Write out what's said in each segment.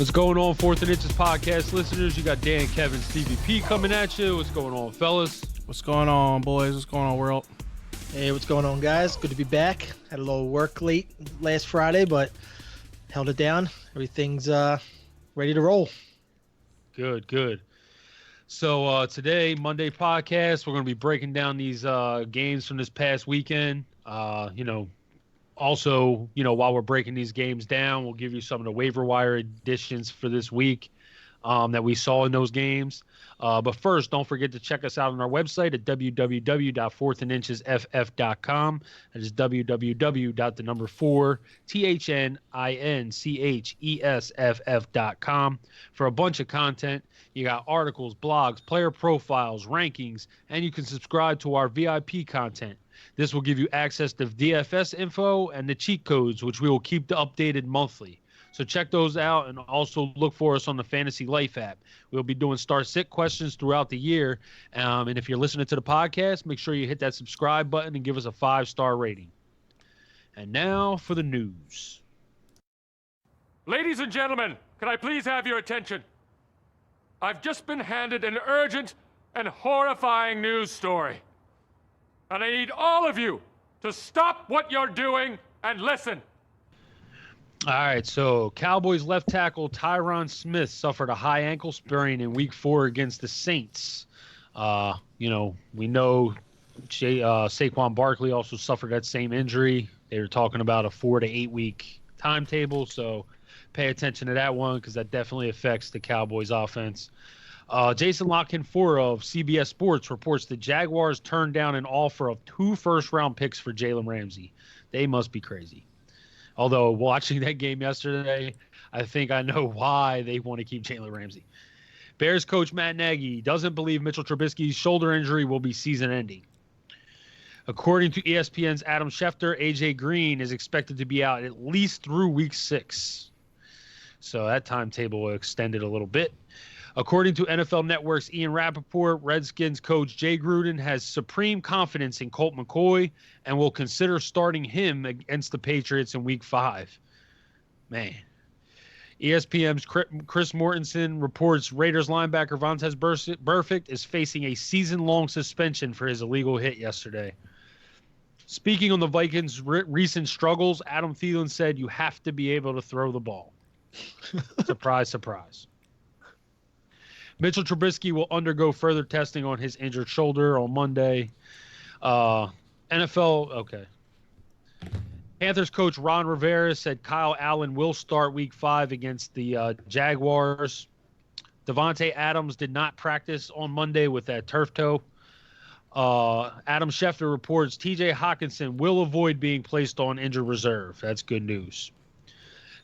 What's going on, Fourth and Inches podcast listeners? You got Dan, Kevin, Stevie P coming at you. What's going on, fellas? What's going on, boys? What's going on, world? Hey, what's going on, guys? Good to be back. Had a little work late last Friday, but held it down. Everything's ready to roll. Good. So today, Monday podcast, we're going to be breaking down these games from this past weekend. Also, while we're breaking these games down, we'll give you some of the waiver wire additions for this week that we saw in those games. But first, don't forget to check us out on our website at www.fourthandinchesff.com. That is www.4thandinchesff.com for a bunch of content. You got articles, blogs, player profiles, rankings, and you can subscribe to our VIP content. This will give you access to DFS info and the cheat codes, which we will keep updated monthly. So check those out, and also look for us on the Fantasy Life app. We'll be doing start-sit questions throughout the year. And if you're listening to the podcast, make sure you hit that subscribe button and give us a 5-star rating. And now for the news. Ladies and gentlemen, can I please have your attention? I've just been handed an urgent and horrifying news story. And I need all of you to stop what you're doing and listen. All right, so Cowboys left tackle Tyron Smith suffered a high ankle sprain in Week 4 against the Saints. We know Saquon Barkley also suffered that same injury. They were talking about a 4 to 8 week timetable, so pay attention to that one because that definitely affects the Cowboys offense. Jason Lockton-Fora of CBS Sports reports the Jaguars turned down an offer of 2 first-round picks for Jalen Ramsey. They must be crazy. Although, watching that game yesterday, I think I know why they want to keep Jalen Ramsey. Bears coach Matt Nagy doesn't believe Mitchell Trubisky's shoulder injury will be season-ending. According to ESPN's Adam Schefter, A.J. Green is expected to be out at least through Week 6. So that timetable extended a little bit. According to NFL Network's Ian Rappaport, Redskins coach Jay Gruden has supreme confidence in Colt McCoy and will consider starting him against the Patriots in Week 5. Man. ESPN's Chris Mortensen reports Raiders linebacker Vontaze Burfict is facing a season-long suspension for his illegal hit yesterday. Speaking on the Vikings' recent struggles, Adam Thielen said, "You have to be able to throw the ball." Surprise, surprise. Mitchell Trubisky will undergo further testing on his injured shoulder on Monday. Okay. Panthers coach Ron Rivera said Kyle Allen will start Week 5 against the Jaguars. Devontae Adams did not practice on Monday with that turf toe. Adam Schefter reports TJ Hawkinson will avoid being placed on injured reserve. That's good news.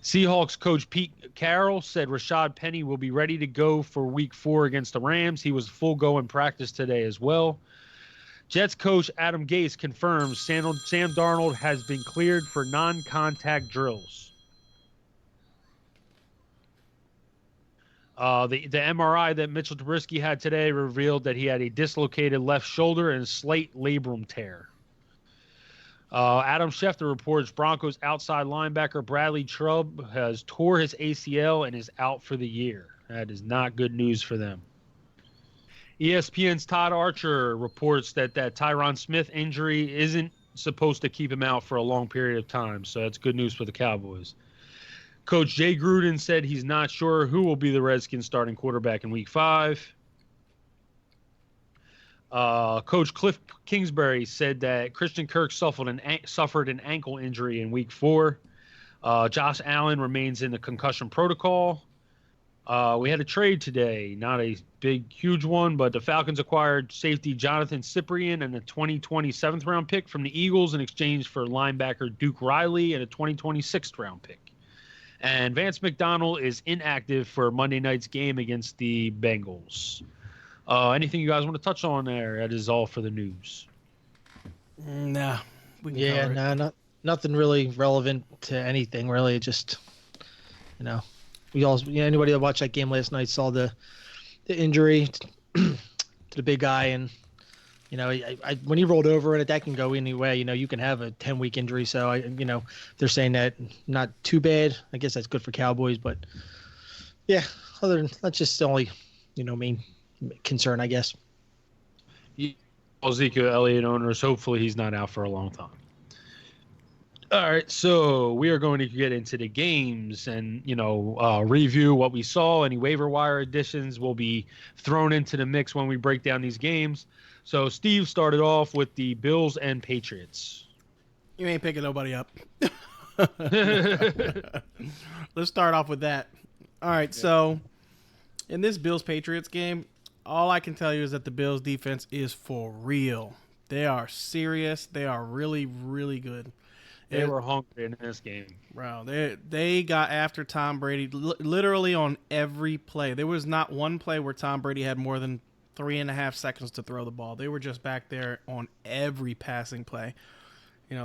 Seahawks coach Pete Carroll said Rashad Penny will be ready to go for Week 4 against the Rams. He was full go in practice today as well. Jets coach Adam Gase confirms Sam Darnold has been cleared for non-contact drills. The MRI that Mitchell Trubisky had today revealed that he had a dislocated left shoulder and a slight labrum tear. Adam Schefter reports Broncos outside linebacker Bradley Chubb has tore his ACL and is out for the year. That is not good news for them. ESPN's Todd Archer reports that Tyron Smith injury isn't supposed to keep him out for a long period of time, so that's good news for the Cowboys. Coach Jay Gruden said he's not sure who will be the Redskins starting quarterback in Week 5. Coach Cliff Kingsbury said that Christian Kirk suffered an ankle injury in Week 4. Josh Allen remains in the concussion protocol. We had a trade today, not a big, huge one, but the Falcons acquired safety Jonathan Cyprien and a 2020 7th-round pick from the Eagles in exchange for linebacker Duke Riley and a 2020 6th-round pick. And Vance McDonald is inactive for Monday night's game against the Bengals. Anything you guys want to touch on there? That is all for the news. Nah. Nothing really relevant to anything, really. Just, anybody that watched that game last night saw the injury to the big guy, and when he rolled over, and that can go any way. You can have a 10-week injury, so they're saying that not too bad. I guess that's good for Cowboys, but Yeah, other than that's just the only, main concern, I guess. Ezekiel Elliott owners, hopefully he's not out for a long time. All right, so we are going to get into the games and, review what we saw. Any waiver wire additions will be thrown into the mix when we break down these games. So Steve started off with the Bills and Patriots. You ain't picking nobody up. Let's start off with that. All right, so in this Bills-Patriots game, all I can tell you is that the Bills' defense is for real. They are serious. They are really, really good. They were hungry in this game. Bro, they got after Tom Brady literally on every play. There was not one play where Tom Brady had more than 3.5 seconds to throw the ball. They were just back there on every passing play.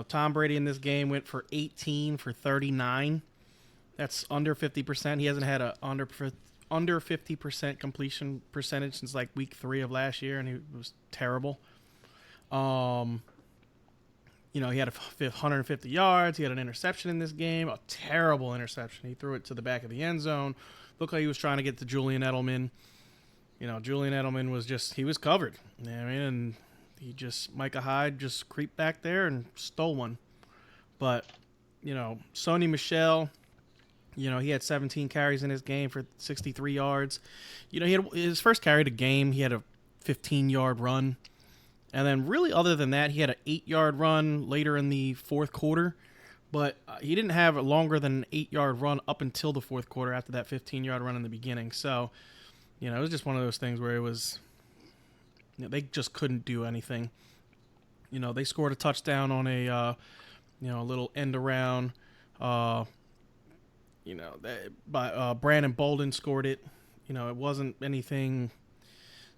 Tom Brady in this game went for 18 for 39. That's under 50%. He hasn't had a under 50% completion percentage since like week 3 of last year, and he was terrible. He had 150 yards. He had an interception in this game, a terrible interception. He threw it to the back of the end zone. Looked like he was trying to get to Julian Edelman. Julian Edelman was he was covered. And Micah Hyde just creeped back there and stole one. But, Sony Michel, he had 17 carries in his game for 63 yards. He had his first carry of the game. He had a 15-yard run. And then really other than that, he had an 8-yard run later in the fourth quarter. But he didn't have a longer than an 8-yard run up until the fourth quarter after that 15-yard run in the beginning. So, it was just one of those things where it was, they just couldn't do anything. They scored a touchdown on a little end around. Brandon Bolden scored it. It wasn't anything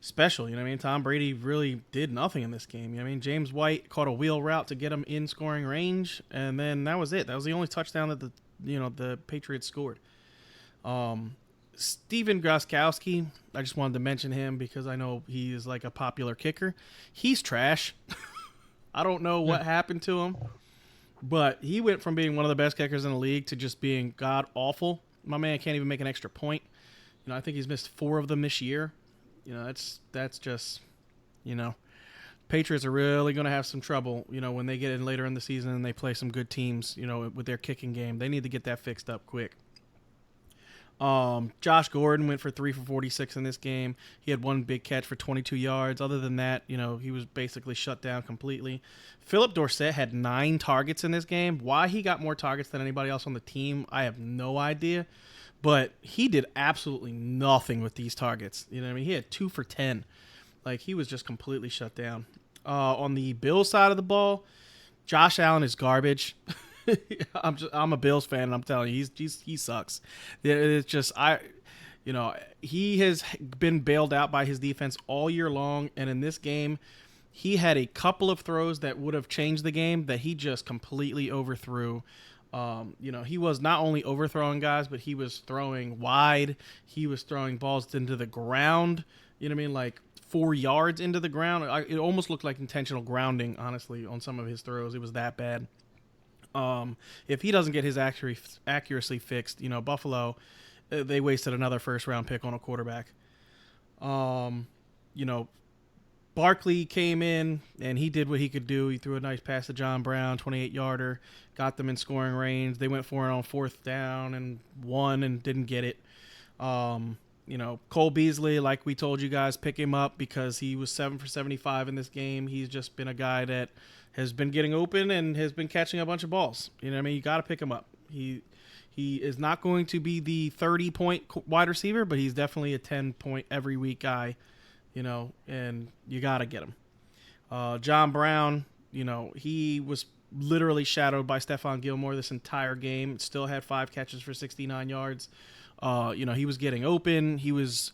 special. Tom Brady really did nothing in this game. James White caught a wheel route to get him in scoring range, and then that was it. That was the only touchdown that the Patriots scored. Steven Groskowski, I just wanted to mention him because I know he is like a popular kicker. He's trash. I don't know what happened to him, but he went from being one of the best kickers in the league to just being god awful. My man can't even make an extra point. I think he's missed 4 of them this year. That's just, Patriots are really going to have some trouble, when they get in later in the season and they play some good teams, with their kicking game. They need to get that fixed up quick. Josh Gordon went for 3 for 46 in this game. He had 1 big catch for 22 yards. Other than that, he was basically shut down completely. Philip Dorsett had 9 targets in this game. Why he got more targets than anybody else on the team, I have no idea. But he did absolutely nothing with these targets. He had 2 for 10. Like, he was just completely shut down. On the Bills side of the ball, Josh Allen is garbage. I'm a Bills fan, and I'm telling you, he sucks. It's just he has been bailed out by his defense all year long, and in this game, he had a couple of throws that would have changed the game that he just completely overthrew. He was not only overthrowing guys, but he was throwing wide. He was throwing balls into the ground. Like 4 yards into the ground. It almost looked like intentional grounding, honestly, on some of his throws. It was that bad. If he doesn't get his accuracy fixed, Buffalo, they wasted another first-round pick on a quarterback. Barkley came in, and he did what he could do. He threw a nice pass to John Brown, 28-yarder, got them in scoring range. They went for it on 4th down and won and didn't get it. Cole Beasley, like we told you guys, pick him up because he was 7 for 75 in this game. He's just been a guy that has been getting open and has been catching a bunch of balls. You got to pick him up. He is not going to be the 30-point wide receiver, but he's definitely a 10-point every week guy. And you got to get him. John Brown, he was literally shadowed by Stephon Gilmore this entire game. Still had 5 catches for 69 yards. He was getting open. He was,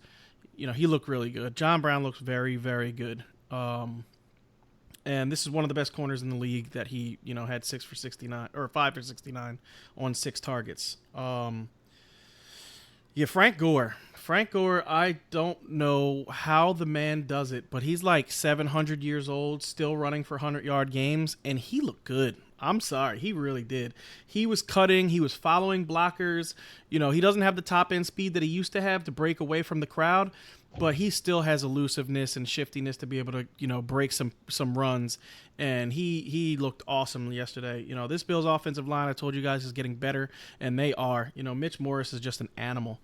he looked really good. John Brown looks very, very good. And this is one of the best corners in the league that he, had 6 for 69 or 5 for 69 on 6 targets. Frank Gore. Frank Gore, I don't know how the man does it, but he's like 700 years old, still running for 100-yard games, and he looked good. I'm sorry. He really did. He was cutting. He was following blockers. He doesn't have the top end speed that he used to have to break away from the crowd, but he still has elusiveness and shiftiness to be able to, break some runs. And he looked awesome yesterday. This Bills offensive line, I told you guys, is getting better, and they are. Mitch Morris is just an animal.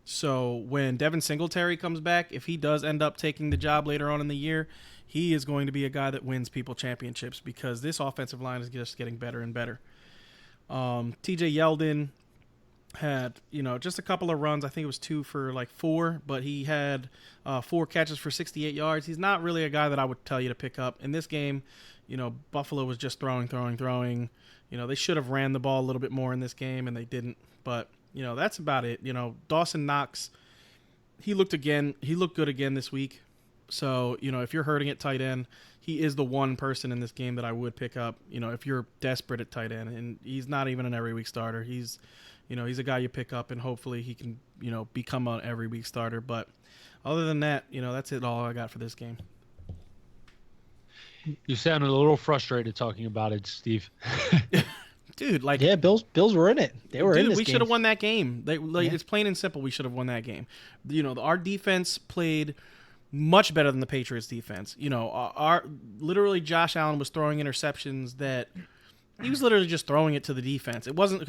So when Devin Singletary comes back, if he does end up taking the job later on in the year, he is going to be a guy that wins people championships because this offensive line is just getting better and better. TJ Yeldon had, just a couple of runs. I think it was 2 for like 4, but he had 4 catches for 68 yards. He's not really a guy that I would tell you to pick up. In this game, Buffalo was just throwing. They should have ran the ball a little bit more in this game, and they didn't. But, that's about it. Dawson Knox, he looked good again this week. So, if you're hurting at tight end, he is the one person in this game that I would pick up, if you're desperate at tight end. And he's not even an every week starter. He's a guy you pick up, and hopefully he can, become an every week starter. But other than that, that's all I got for this game. You sounded a little frustrated talking about it, Steve. Dude, Bills were in it. They were in this game. We should have won that game. It's plain and simple. We should have won that game. Our defense played much better than the Patriots defense. Literally Josh Allen was throwing interceptions that he was literally just throwing it to the defense. It wasn't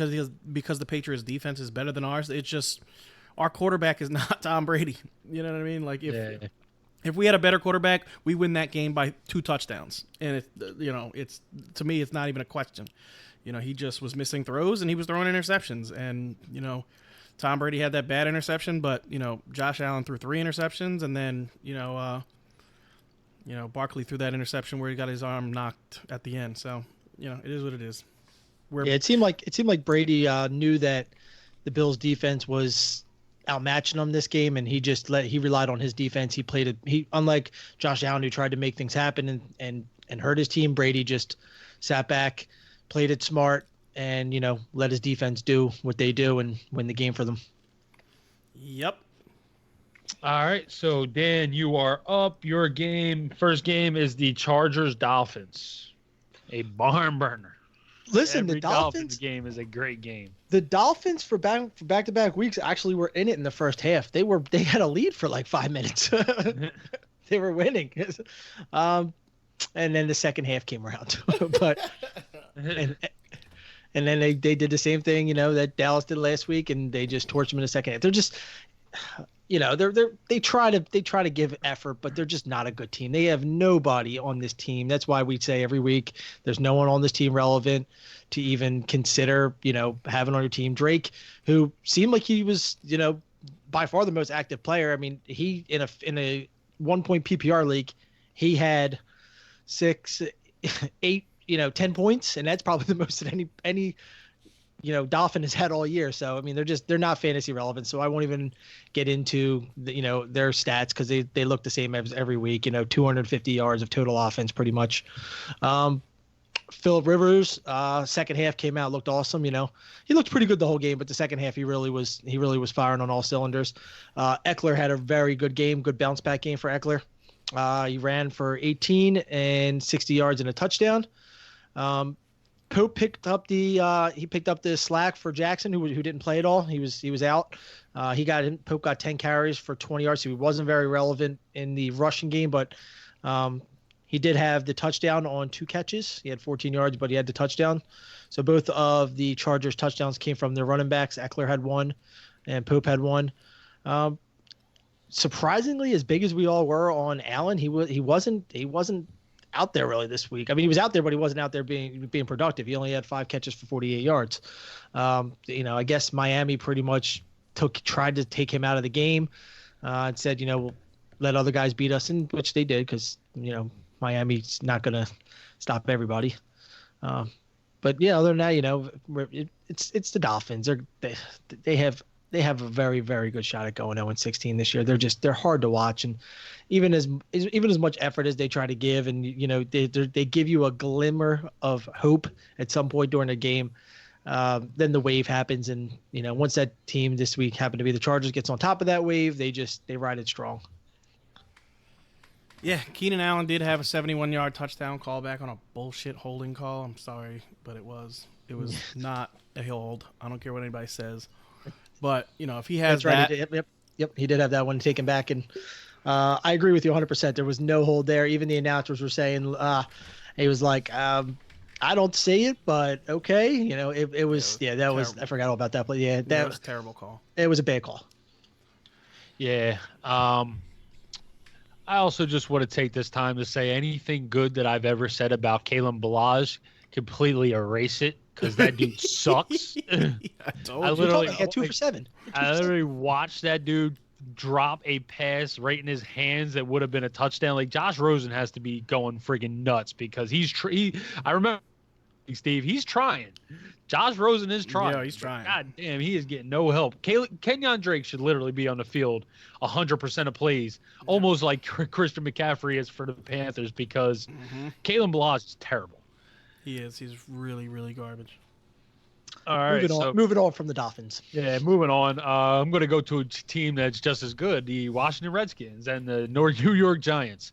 because the Patriots defense is better than ours. It's just our quarterback is not Tom Brady. You know what I mean? Like if we had a better quarterback, we win that game by 2 touchdowns. And it's to me, it's not even a question. He just was missing throws and he was throwing interceptions. And Tom Brady had that bad interception, but Josh Allen threw 3 interceptions, and then Barkley threw that interception where he got his arm knocked at the end. So it is what it is. It seemed like Brady knew that the Bills defense was outmatching them this game, and he relied on his defense. He unlike Josh Allen, who tried to make things happen and hurt his team. Brady just sat back, played it smart, and let his defense do what they do and win the game for them. Yep. All right, so Dan, you are up. Your first game is the Chargers-Dolphins, a barn burner. Listen, Every the Dolphins game is a great game. The Dolphins for back-to-back weeks actually were in it in the first half. They had a lead for like 5 minutes. They were winning, and then the second half came around. And then they did the same thing, that Dallas did last week, and they just torched them in the second half. They're just, they try to give effort, but they're just not a good team. They have nobody on this team. That's why we say every week there's no one on this team relevant to even consider, having on your team. Drake, who seemed like he was, by far the most active player. I mean, he in a 1-point PPR league, he had 6, 8. 10 points, and that's probably the most that any Dolphin has had all year. So I mean, they're not fantasy relevant. So I won't even get into their stats because they look the same as every week. 250 yards of total offense, pretty much. Phillip Rivers, second half came out, looked awesome. He looked pretty good the whole game, but the second half he really was firing on all cylinders. Eckler had a very good game, good bounce back game for Eckler. He ran for 18 and 60 yards and a touchdown. Pope picked up the slack for Jackson, who didn't play at all. He was out. Pope got 10 carries for 20 yards, so he wasn't very relevant in the rushing game, but he did have the touchdown on 2 catches. He had 14 yards, but he had the touchdown. So both of the Chargers touchdowns came from their running backs. Eckler had 1 and Pope had 1. Surprisingly, as big as we all were on Allen, he wasn't out there really this week. I mean, he was out there, but he wasn't out there being productive. He only had 5 catches for 48 yards. I guess Miami pretty much tried to take him out of the game and said, we'll let other guys beat us, and which they did because Miami's not going to stop everybody. But yeah, other than that, it's the Dolphins. They have a very, very good shot at going 0-16 this year. They're hard to watch, and even as much effort as they try to give, and they give you a glimmer of hope at some point during the game, then the wave happens, and once that team this week happened to be the Chargers gets on top of that wave, they ride it strong. Yeah, Keenan Allen did have a 71-yard touchdown callback on a bullshit holding call. I'm sorry, but it was not a hold. I don't care what anybody says. But, if he has That's right. that. Yep. He did have that one taken back. And I agree with you 100%. There was no hold there. Even the announcers were saying, he was like, I don't see it, but okay. It was I forgot all about that. But yeah, that was a terrible call. It was a bad call. Yeah. I also just want to take this time to say anything good that I've ever said about Kalen Balaj, completely erase it, because that dude sucks. I literally had 2 for 7. I literally watched that dude drop a pass right in his hands that would have been a touchdown. Like, Josh Rosen has to be going friggin' nuts because I remember, Steve, he's trying. Josh Rosen is trying. Yeah, he's trying. God damn, he is getting no help. Kenyon Drake should literally be on the field 100% of plays, almost like Christian McCaffrey is for the Panthers, because Kalen Balaj is terrible. He is. He's really, really garbage. All right, moving on from the Dolphins. Yeah, moving on. I'm going to go to a team that's just as good, the Washington Redskins and the New York Giants.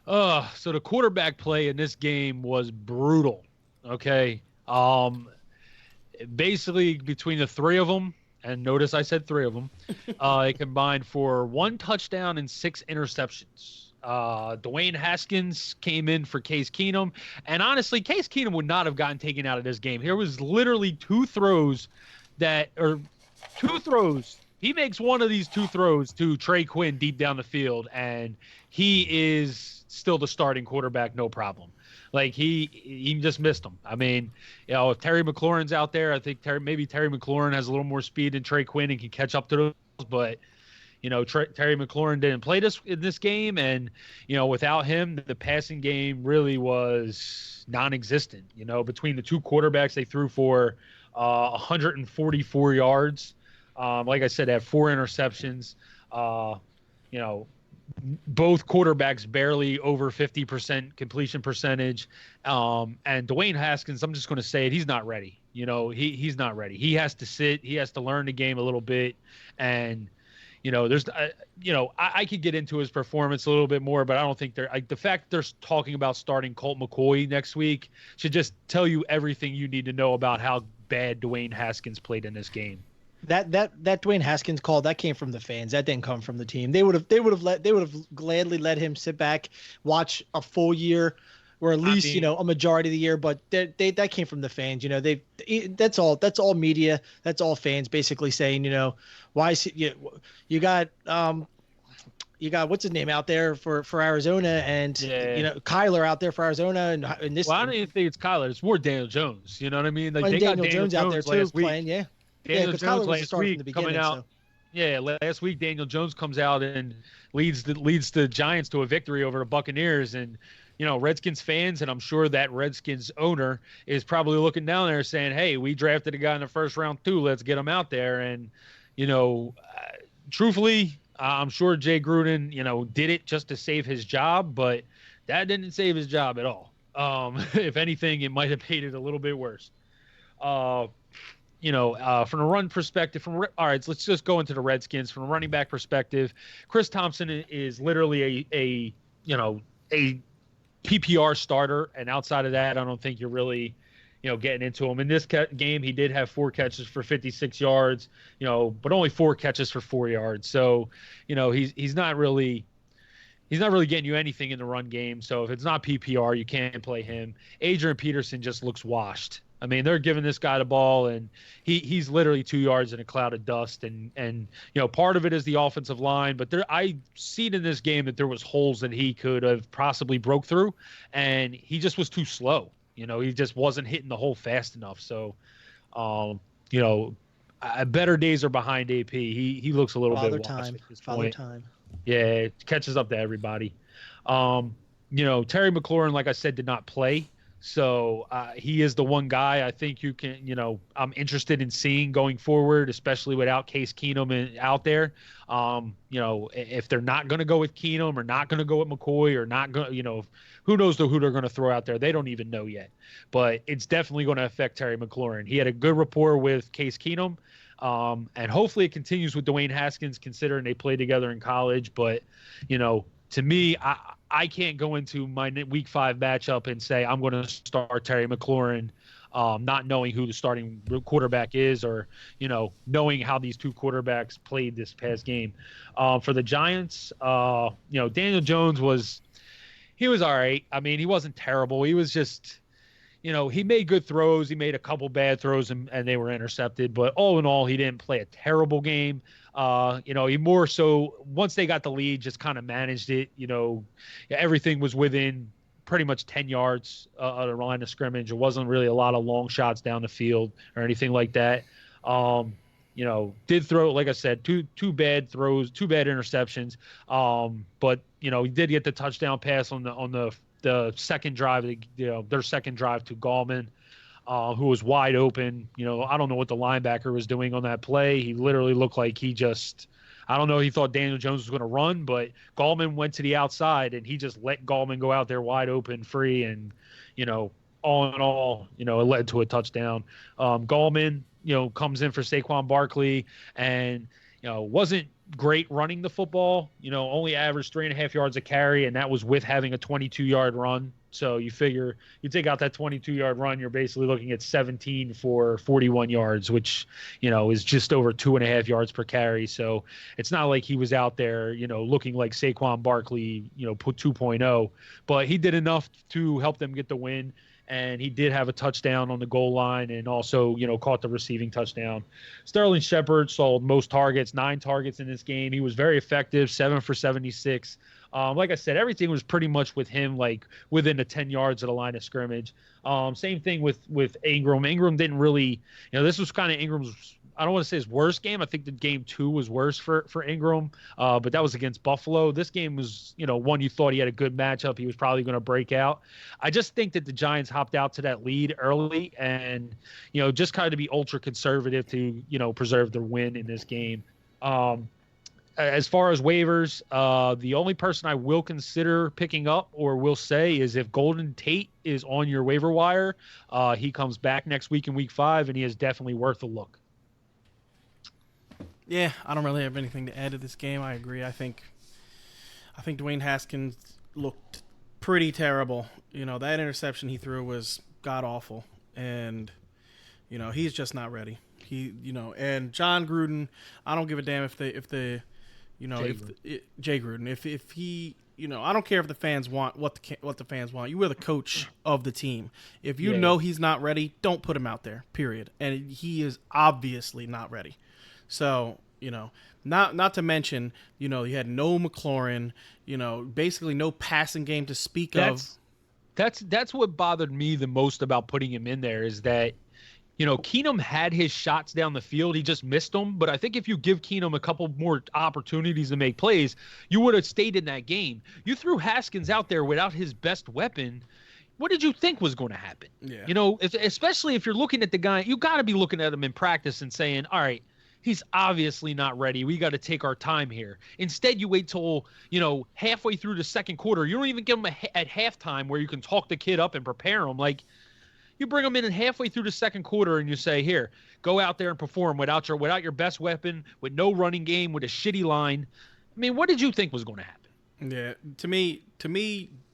So the quarterback play in this game was brutal. Okay. Basically, between the three of them, and notice I said three of them, they combined for 1 touchdown and 6 interceptions. Dwayne Haskins came in for Case Keenum, and honestly, Case Keenum would not have gotten taken out of this game. Here was literally 2 throws. He makes one of these 2 throws to Trey Quinn deep down the field, and he is still the starting quarterback, no problem. Like, he just missed him. I mean, if Terry McLaurin's out there, I think maybe Terry McLaurin has a little more speed than Trey Quinn and can catch up to those. But, Terry McLaurin didn't play in this game. And, without him, the passing game really was non-existent. Between the 2 quarterbacks, they threw for 144 yards. Like I said, they have 4 interceptions. Both quarterbacks barely over 50% completion percentage. And Dwayne Haskins, I'm just going to say it, he's not ready. He's not ready. He has to sit. He has to learn the game a little bit. And, I could get into his performance a little bit more, but I don't think the fact they're talking about starting Colt McCoy next week should just tell you everything you need to know about how bad Dwayne Haskins played in this game. That Dwayne Haskins call, that came from the fans. That didn't come from the team. They would have gladly let him sit back, watch a full year, or at least a majority of the year. But that came from the fans. That's all media. That's all fans basically saying, why you got what's his name out there for Arizona, and Kyler out there for Arizona, and this. Well, I don't even think it's Kyler. It's more Daniel Jones. You know what I mean? Like, they got Daniel Jones out there too playing. Yeah. Daniel Jones last week coming out. So. Yeah, last week Daniel Jones comes out and leads the Giants to a victory over the Buccaneers, and Redskins fans, and I'm sure that Redskins owner is probably looking down there saying, "Hey, we drafted a guy in the first round too. Let's get him out there." And truthfully, I'm sure Jay Gruden, did it just to save his job, but that didn't save his job at all. If anything, it might have made it a little bit worse. From a run perspective, all right, so let's just go into the Redskins. From a running back perspective, Chris Thompson is literally a PPR starter, and outside of that, I don't think you're really, getting into him. In this game, he did have 4 catches for 56 yards, but only 4 catches for 4 yards. So, he's not really getting you anything in the run game. So if it's not PPR, you can't play him. Adrian Peterson just looks washed. I mean, they're giving this guy the ball, and he's literally 2 yards in a cloud of dust. And part of it is the offensive line, but I seen in this game that there was holes that he could have possibly broke through, and he just was too slow. He just wasn't hitting the hole fast enough. So, better days are behind AP. He looks a little bit washed at this point. Time. Yeah, it catches up to everybody. Terry McLaurin, like I said, did not play. So he is the one guy I think you can, I'm interested in seeing going forward, especially without Case Keenum out there. If they're not going to go with Keenum or not going to go with McCoy or not going, who knows who they're going to throw out there? They don't even know yet. But it's definitely going to affect Terry McLaurin. He had a good rapport with Case Keenum. And hopefully it continues with Dwayne Haskins, considering they played together in college. But, to me, I can't go into my week 5 matchup and say I'm going to start Terry McLaurin, not knowing who the starting quarterback is, or knowing how these two quarterbacks played this past game. For the Giants, Daniel Jones was all right. I mean, he wasn't terrible. He was just, he made good throws. He made a couple bad throws and they were intercepted. But all in all, he didn't play a terrible game. He more so, once they got the lead, just kind of managed it. Everything was within pretty much 10 yards of the line of scrimmage. It wasn't really a lot of long shots down the field or anything like that. Did throw, like I said, two bad throws, 2 bad interceptions. But he did get the touchdown pass on the second drive, their second drive to Gallman, who was wide open. I don't know what the linebacker was doing on that play. He literally looked like I don't know, he thought Daniel Jones was going to run, but Gallman went to the outside and he just let Gallman go out there wide open, free, and, all in all, it led to a touchdown. Gallman, comes in for Saquon Barkley and, wasn't great running the football, only averaged 3.5 yards a carry, and that was with having a 22-yard run. So you figure you take out that 22-yard run, you're basically looking at 17 for 41 yards, which, is just over 2.5 yards per carry. So it's not like he was out there, looking like Saquon Barkley, put 2.0, but he did enough to help them get the win. And he did have a touchdown on the goal line and also, caught the receiving touchdown. Sterling Shepard saw most targets, 9 targets in this game. He was very effective, 7 for 76. Like I said, everything was pretty much with him, like within the 10 yards of the line of scrimmage. Same thing with Ingram. Ingram didn't really, this was kind of Ingram's, I don't want to say his worst game. I think the game 2 was worse for Ingram, but that was against Buffalo. This game was, one you thought he had a good matchup. He was probably going to break out. I just think that the Giants hopped out to that lead early and, just kind of to be ultra conservative to, preserve their win in this game. As far as waivers, the only person I will consider picking up or will say is if Golden Tate is on your waiver wire, he comes back next week in week 5, and he is definitely worth a look. Yeah, I don't really have anything to add to this game. I agree. I think Dwayne Haskins looked pretty terrible. That interception he threw was god awful, and he's just not ready. And John Gruden, I don't give a damn if Jay Gruden, if he, I don't care if the fans want what the fans want. You are the coach of the team. If you know he's not ready, don't put him out there. Period. And he is obviously not ready. So, not to mention, you had no McLaurin, basically no passing game to speak of. That's what bothered me the most about putting him in there is that, Keenum had his shots down the field. He just missed them. But I think if you give Keenum a couple more opportunities to make plays, you would have stayed in that game. You threw Haskins out there without his best weapon. What did you think was going to happen? Yeah. Especially if you're looking at the guy, you got to be looking at him in practice and saying, all right, he's obviously not ready. We got to take our time here. Instead, you wait till, halfway through the second quarter. You don't even get him at halftime where you can talk the kid up and prepare him. Like, you bring him in and halfway through the second quarter and you say, here, go out there and perform without your best weapon, with no running game, with a shitty line. I mean, what did you think was going to happen? Yeah, to me,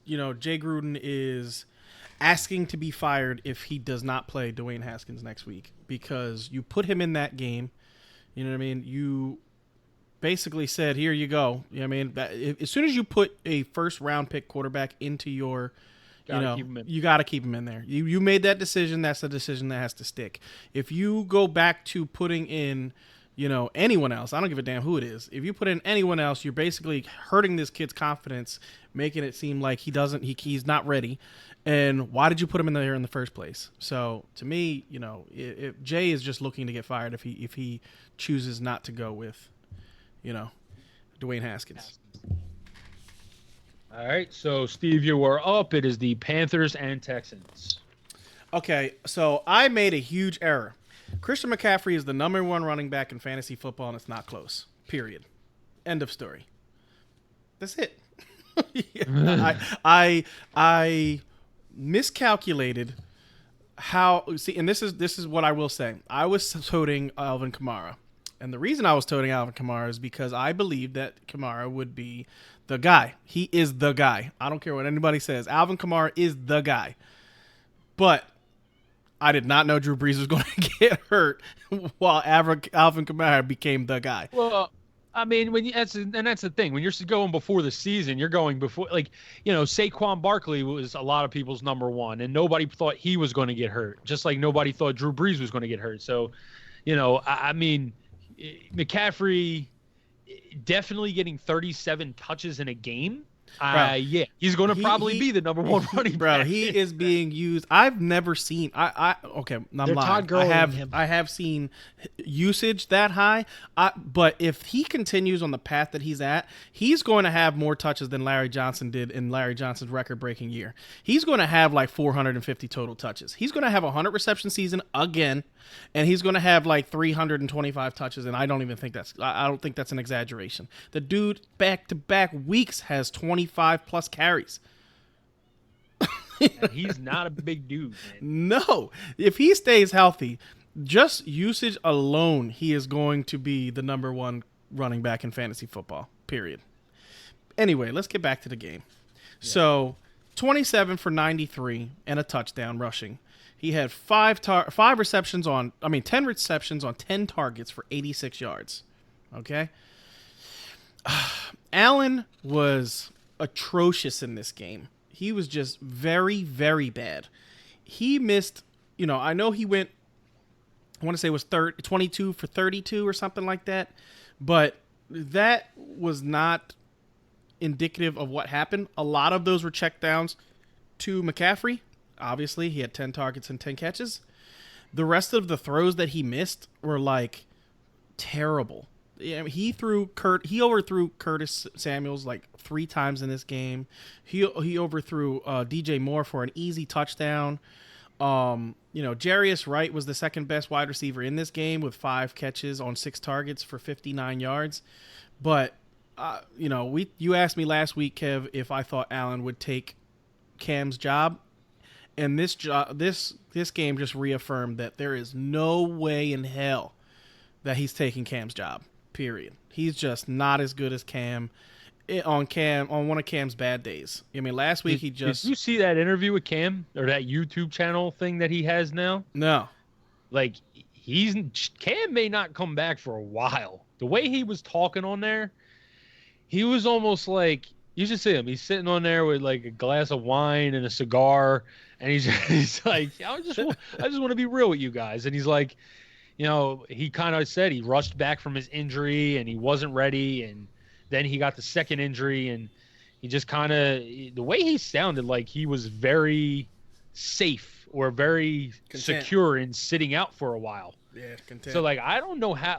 Jay Gruden is asking to be fired if he does not play Dwayne Haskins next week, because you put him in that game. You know what I mean? You basically said, here you go. You know what I mean? As soon as you put a first-round pick quarterback into your, you got to keep him in there. You made that decision. That's the decision that has to stick. If you go back to putting in, anyone else, I don't give a damn who it is. If you put in anyone else, you're basically hurting this kid's confidence, making it seem like he's not ready. And why did you put him in there in the first place? So to me, if Jay is just looking to get fired if he chooses not to go with, Dwayne Haskins. All right, so Steve, you are up. It is the Panthers and Texans. Okay, so I made a huge error. Christian McCaffrey is the number 1 running back in fantasy football, and it's not close. Period. End of story. That's it. I miscalculated how. See, and this is what I will say. I was toting Alvin Kamara. And the reason I was toting Alvin Kamara is because I believe that Kamara would be the guy. He is the guy. I don't care what anybody says. Alvin Kamara is the guy. But I did not know Drew Brees was going to get hurt while Alvin Kamara became the guy. Well, I mean, that's the thing. When you're going before the season, you're going before, like, Saquon Barkley was a lot of people's number one, and nobody thought he was going to get hurt, just like nobody thought Drew Brees was going to get hurt. So, I mean, McCaffrey definitely getting 37 touches in a game. Yeah, he's going to probably be the number one running back. Bro, he is being used. I've never seen. Okay, I'm lying. Todd Gurley him. I have seen usage that high. But if he continues on the path that he's at, he's going to have more touches than Larry Johnson did in Larry Johnson's record-breaking year. He's going to have like 450 total touches. He's going to have a 100 reception season again, and he's going to have like 325 touches. And I don't think that's an exaggeration. The dude back-to-back weeks has 25 plus carries. And he's not a big dude, man. No. If he stays healthy, just usage alone, he is going to be the number one running back in fantasy football, period. Anyway, let's get back to the game. Yeah. So, 27 for 93 and a touchdown rushing. He had 10 receptions on 10 targets for 86 yards. Okay? Allen was atrocious in this game. He was just very, very bad. He missed, I know he went, I want to say it was 22 for 32 or something like that, but that was not indicative of what happened. A lot of those were checkdowns to McCaffrey. Obviously, he had 10 targets and 10 catches. The rest of the throws that he missed were like terrible. Yeah, he overthrew Curtis Samuels like 3 times in this game. He overthrew DJ Moore for an easy touchdown. Jarius Wright was the second best wide receiver in this game with 5 catches on 6 targets for 59 yards. But you asked me last week, Kev, if I thought Allen would take Cam's job, and this game just reaffirmed that there is no way in hell that he's taking Cam's job. Period. He's just not as good as Cam on one of Cam's bad days. I mean, last week did you see that interview with Cam or that YouTube channel thing that he has now? No. Like, Cam may not come back for a while. The way he was talking on there, he was almost like, you should see him. He's sitting on there with like a glass of wine and a cigar, and he's like, I just want to be real with you guys. And he's like, he kind of said he rushed back from his injury and he wasn't ready, and then he got the second injury, and he just kind of, the way he sounded like he was very safe or very secure in sitting out for a while. Yeah, content. So like, I don't know how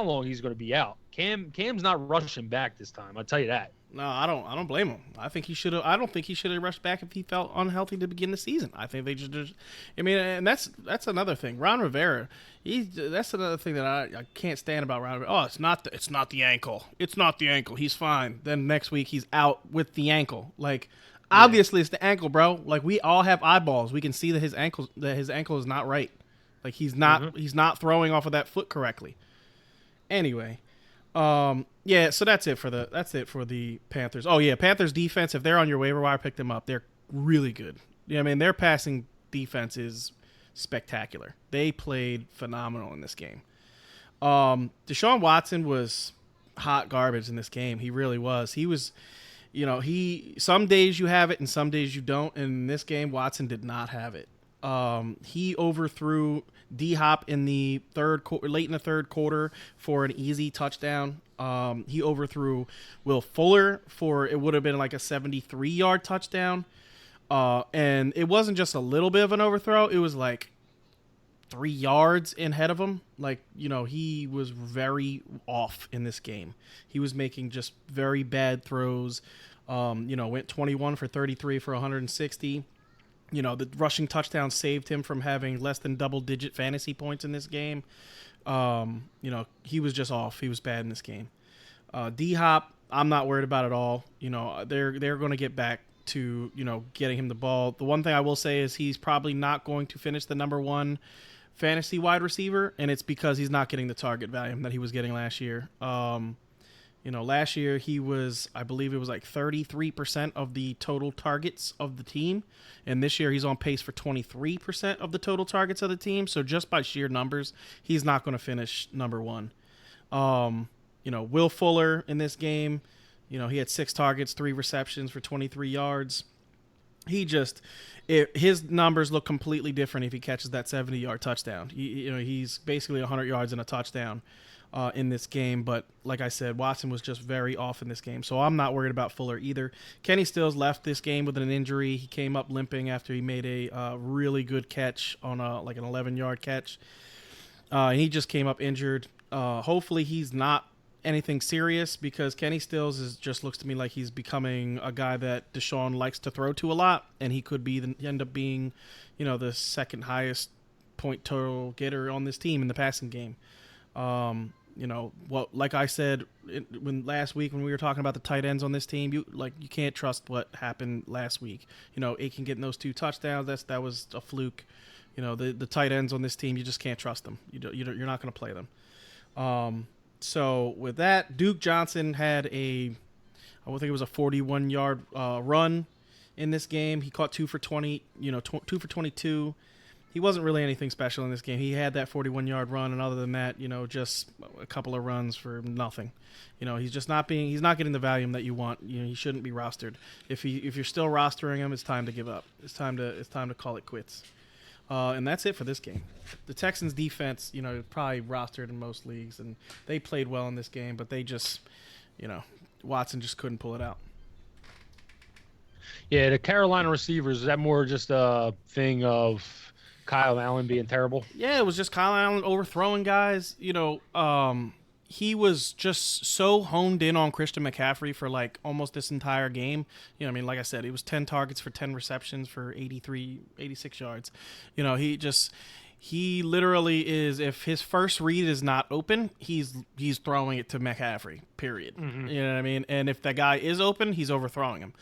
long he's going to be out. Cam's not rushing back this time. I'll tell you that. No, I don't blame him. I think he should have. I don't think he should have rushed back if he felt unhealthy to begin the season. I think they just. I mean, and that's another thing. Ron Rivera, that's another thing that I can't stand about Ron Rivera. Oh, it's not the ankle. It's not the ankle. He's fine. Then next week he's out with the ankle. Like, obviously it's the ankle, bro. Like, we all have eyeballs. We can see that his ankle is not right. Like, he's not throwing off of that foot correctly. Anyway. Yeah, so that's it for the Panthers. Oh yeah, Panthers defense, if they're on your waiver wire, pick them up. They're really good. Yeah, I mean, their passing defense is spectacular. They played phenomenal in this game. Deshaun Watson was hot garbage in this game. He really was. He was, some days you have it and some days you don't. And in this game, Watson did not have it. He overthrew D-Hop in the late in the third quarter for an easy touchdown. He overthrew Will Fuller for, it would have been like a 73-yard touchdown. And it wasn't just a little bit of an overthrow. It was like 3 yards ahead of him. Like, he was very off in this game. He was making just very bad throws. Went 21 for 33 for 160. The rushing touchdown saved him from having less than double-digit fantasy points in this game. He was just off. He was bad in this game. D-Hop, I'm not worried about at all. They're going to get back to, getting him the ball. The one thing I will say is he's probably not going to finish the number one fantasy wide receiver, and it's because he's not getting the target volume that he was getting last year. Last year he was, I believe it was like 33% of the total targets of the team, and this year he's on pace for 23% of the total targets of the team. So just by sheer numbers, he's not going to finish number one. Will Fuller in this game, he had 6 targets, 3 receptions for 23 yards. His numbers look completely different if he catches that 70-yard touchdown. He's basically 100 yards and a touchdown in this game. But like I said, Watson was just very off in this game, so I'm not worried about Fuller either. Kenny Stills left this game with an injury. He came up limping after he made a really good catch on an 11-yard catch. And he just came up injured. Hopefully he's not anything serious, because Kenny Stills just looks to me like he's becoming a guy that Deshaun likes to throw to a lot, and he could end up being, the second highest point total getter on this team in the passing game. Like I said last week when we were talking about the tight ends on this team, you can't trust what happened last week. Aiken getting those 2 touchdowns, that was a fluke. The tight ends on this team, you just can't trust them. You're not going to play them. So with that, Duke Johnson had I think it was a 41-yard run in this game. He caught 2 for 20, 2 for 22. He wasn't really anything special in this game. He had that 41-yard run, and other than that, just a couple of runs for nothing. He's not getting the volume that you want. He shouldn't be rostered. If you're still rostering him, it's time to give up. It's time to call it quits. And that's it for this game. The Texans defense, probably rostered in most leagues, and they played well in this game, but they just, Watson just couldn't pull it out. Yeah, the Carolina receivers, is that more just a thing of Kyle Allen being terrible? Yeah, it was just Kyle Allen overthrowing guys. He was just so honed in on Christian McCaffrey for almost this entire game. Like I said, it was 10 targets for 10 receptions for 86 yards. He literally is, if his first read is not open, he's throwing it to McCaffrey, period. Mm-hmm. You know what I mean? And if that guy is open, he's overthrowing him.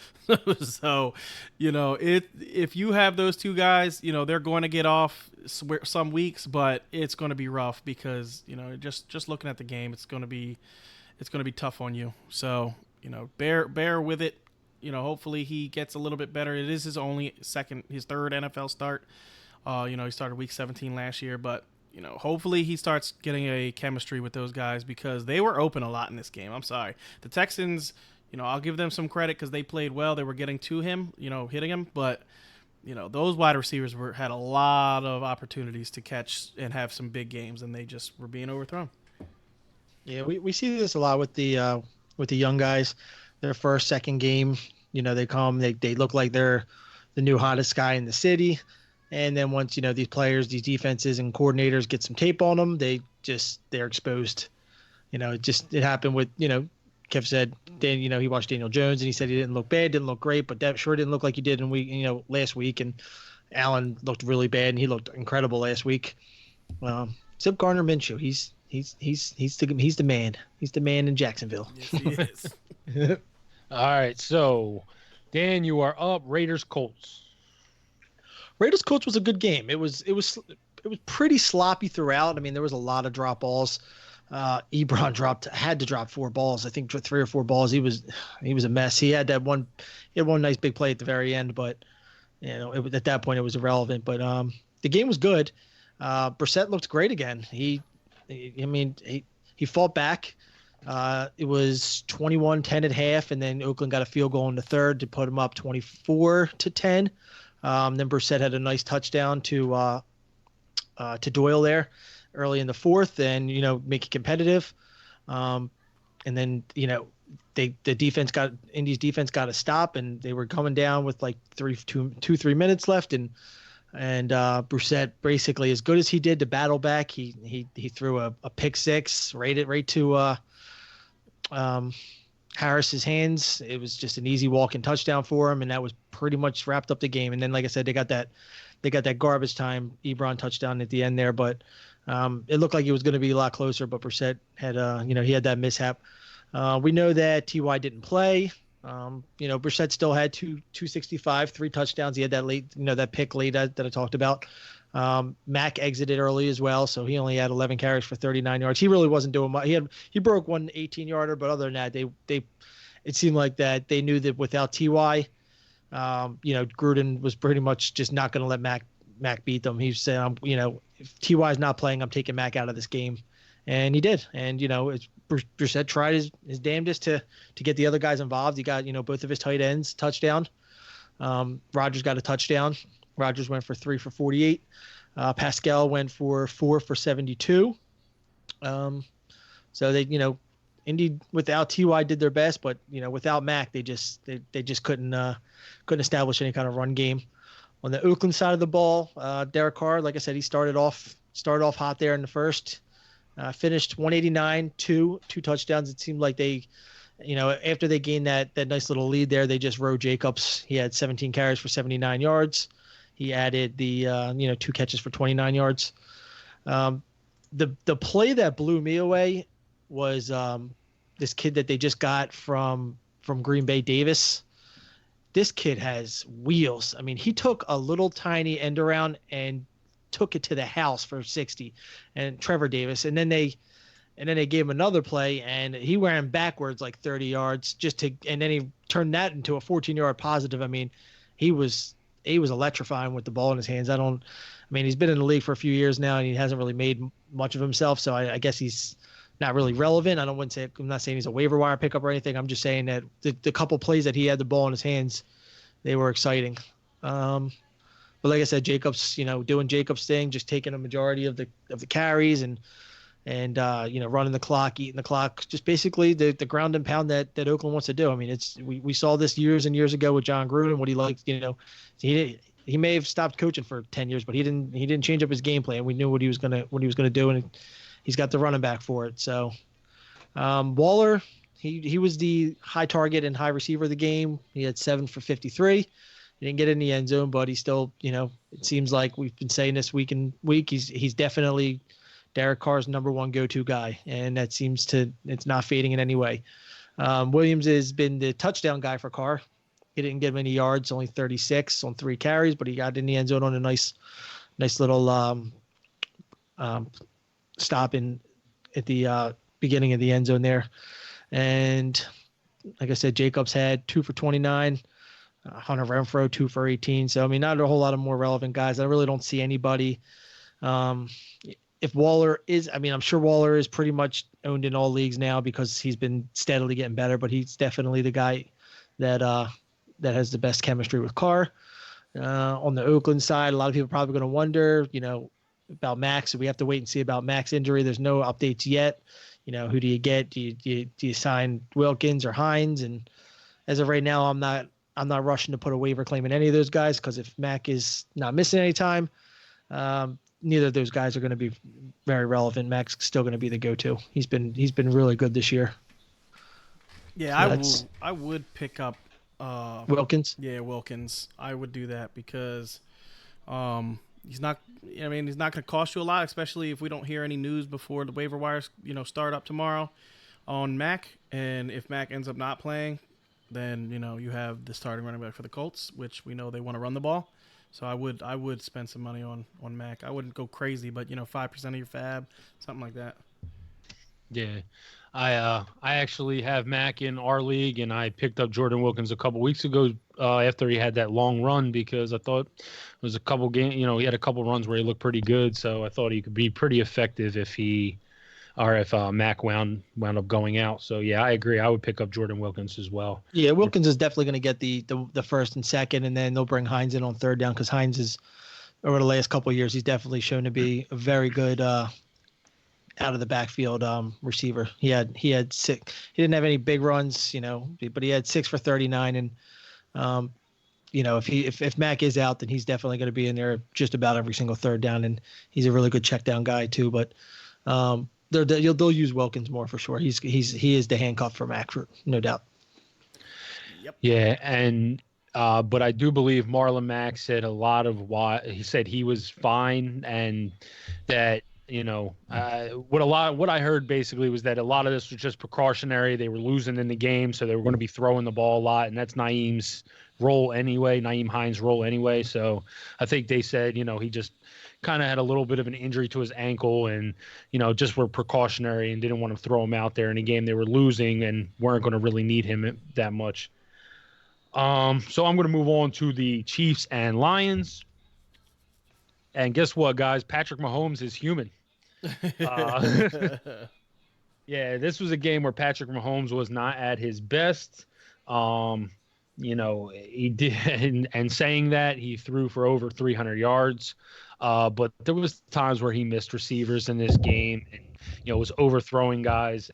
So, if you have those two guys, they're going to get off some weeks, but it's going to be rough because, just looking at the game, it's going to be tough on you. So, bear with it. Hopefully he gets a little bit better. It is his third NFL start. He started week 17 last year, but, hopefully he starts getting a chemistry with those guys because they were open a lot in this game. I'm sorry. The Texans, I'll give them some credit because they played well. They were getting to him, hitting him, but, those wide receivers had a lot of opportunities to catch and have some big games, and they just were being overthrown. Yeah, we see this a lot with the young guys. Their first, second game, they come, they look like they're the new hottest guy in the city. And then once, these players, these defenses and coordinators get some tape on them, they're exposed. It happened with, Kev said, he watched Daniel Jones and he said he didn't look bad, didn't look great, but that sure didn't look like he did last week. And Allen looked really bad and he looked incredible last week. Except Gardner Minshew, he's the man. He's the man in Jacksonville. Yes, he is. All right, so Dan, you are up. Raiders Colts. Raiders Colts was a good game. It was pretty sloppy throughout. There was a lot of drop balls. Ebron had to drop 4 balls. I think 3 or 4 balls. He was a mess. He had one nice big play at the very end, but at that point it was irrelevant. But the game was good. Brissett looked great again. He fought back. It was 21-10 at half, and then Oakland got a field goal in the third to put him up 24-10. Then Brissett had a nice touchdown to Doyle there early in the fourth, and make it competitive. And then Indy's defense got a stop, and they were coming down with 3 minutes left, and Brissett, basically as good as he did to battle back, he threw a pick six right to Harris's hands. It was just an easy walk and touchdown for him, and that was pretty much wrapped up the game. And then, like I said, they got that garbage time Ebron touchdown at the end there, but it looked like it was going to be a lot closer. But Brissett had he had that mishap. We know that Ty didn't play. Brissett still had 265, 3 touchdowns. He had that late, that pick late that I talked about. Mack exited early as well, so he only had 11 carries for 39 yards. He really wasn't doing much. He broke one 18-yarder, but other than that, it seemed like that they knew that without Ty, Gruden was pretty much just not going to let Mack beat them. He said, if Ty is not playing, I'm taking Mack out of this game, and he did. And Brissett tried his damnedest to get the other guys involved. He got both of his tight ends touchdown. Rodgers got a touchdown. Rodgers went for 3 for 48. Pascal went for 4 for 72. So they Indy without Ty did their best, but without Mack they just couldn't establish any kind of run game. On the Oakland side of the ball, Derek Carr, like I said, he started off hot there in the first. Finished 189, two touchdowns. It seemed like they, after they gained that nice little lead there, they just rode Jacobs. He had 17 carries for 79 yards. He added the 2 catches for 29 yards. The play that blew me away was this kid that they just got from Green Bay, Davis. This kid has wheels. I mean, he took a little tiny end around and took it to the house for 60, and Trevor Davis, and then they gave him another play and he ran backwards like 30 yards and then he turned that into a 14-yard positive. I mean, he was electrifying with the ball in his hands. He's been in the league for a few years now and he hasn't really made much of himself, so I guess he's not really relevant. I'm not saying he's a waiver wire pickup or anything. I'm just saying that the couple plays that he had the ball in his hands, they were exciting. But like I said, Jacobs, doing Jacobs' thing, just taking a majority of the carries and running the clock, eating the clock, just basically the ground and pound that Oakland wants to do. I mean, we saw this years and years ago with John Gruden, what he liked. He may have stopped coaching for 10 years, but he didn't change up his game plan. We knew what he was gonna do, and he's got the running back for it. So Waller, he was the high target and high receiver of the game. He had 7 for 53. He didn't get in the end zone, but he still, it seems like we've been saying this week and week, he's definitely Derek Carr's number one go-to guy, and that it's not fading in any way. Williams has been the touchdown guy for Carr. He didn't get many yards, only 36 on 3 carries, but he got in the end zone on a nice little stop at the beginning of the end zone there. And like I said, Jacobs had 2 for 29. Hunter Renfrow 2 for 18. So, not a whole lot of more relevant guys. I really don't see anybody. If Waller is, I'm sure Waller is pretty much owned in all leagues now because he's been steadily getting better, but he's definitely the guy that has the best chemistry with Carr. On the Oakland side, a lot of people are probably going to wonder, about Max. So we have to wait and see about Max's injury. There's no updates yet. Who do you get? Do you sign Wilkins or Hines? And as of right now, I'm not rushing to put a waiver claim in any of those guys because if Mack is not missing any time, neither of those guys are going to be very relevant. Mack's still going to be the go-to. He's been really good this year. Yeah, I would pick up Wilkins. Yeah, Wilkins. I would do that because he's not. He's not going to cost you a lot, especially if we don't hear any news before the waiver wires start up tomorrow on Mack. And if Mack ends up not playing, then you have the starting running back for the Colts, which we know they want to run the ball. So I would spend some money on Mack. I wouldn't go crazy, but 5% of your fab, something like that. Yeah, I actually have Mack in our league, and I picked up Jordan Wilkins a couple weeks ago after he had that long run because I thought it was a couple games. He had a couple runs where he looked pretty good, so I thought he could be pretty effective if Mack wound up going out. So yeah, I agree. I would pick up Jordan Wilkins as well. Yeah, Wilkins is definitely going to get the first and second, and then they'll bring Hines in on third down because Hines is over the last couple of years he's definitely shown to be a very good out of the backfield receiver. He had 6. He didn't have any big runs, but he had 6 for 39, and if Mack is out, then he's definitely going to be in there just about every single third down, and he's a really good check down guy too. But they'll use Wilkins more for sure. He is the handcuff for Mack, no doubt. Yep. Yeah, and but I do believe Marlon Mack said a lot of why he said he was fine and that what I heard basically was that a lot of this was just precautionary. They were losing in the game, so they were going to be throwing the ball a lot, and that's Naeem's role anyway, Naeem Hines' role anyway. So I think they said, he just kind of had a little bit of an injury to his ankle and, just were precautionary and didn't want to throw him out there in a game they were losing and weren't going to really need him that much. So I'm going to move on to the Chiefs and Lions. And guess what, guys? Patrick Mahomes is human. Yeah, this was a game where Patrick Mahomes was not at his best. He did, and saying that, he threw for over 300 yards. But there was times where he missed receivers in this game and, was overthrowing guys.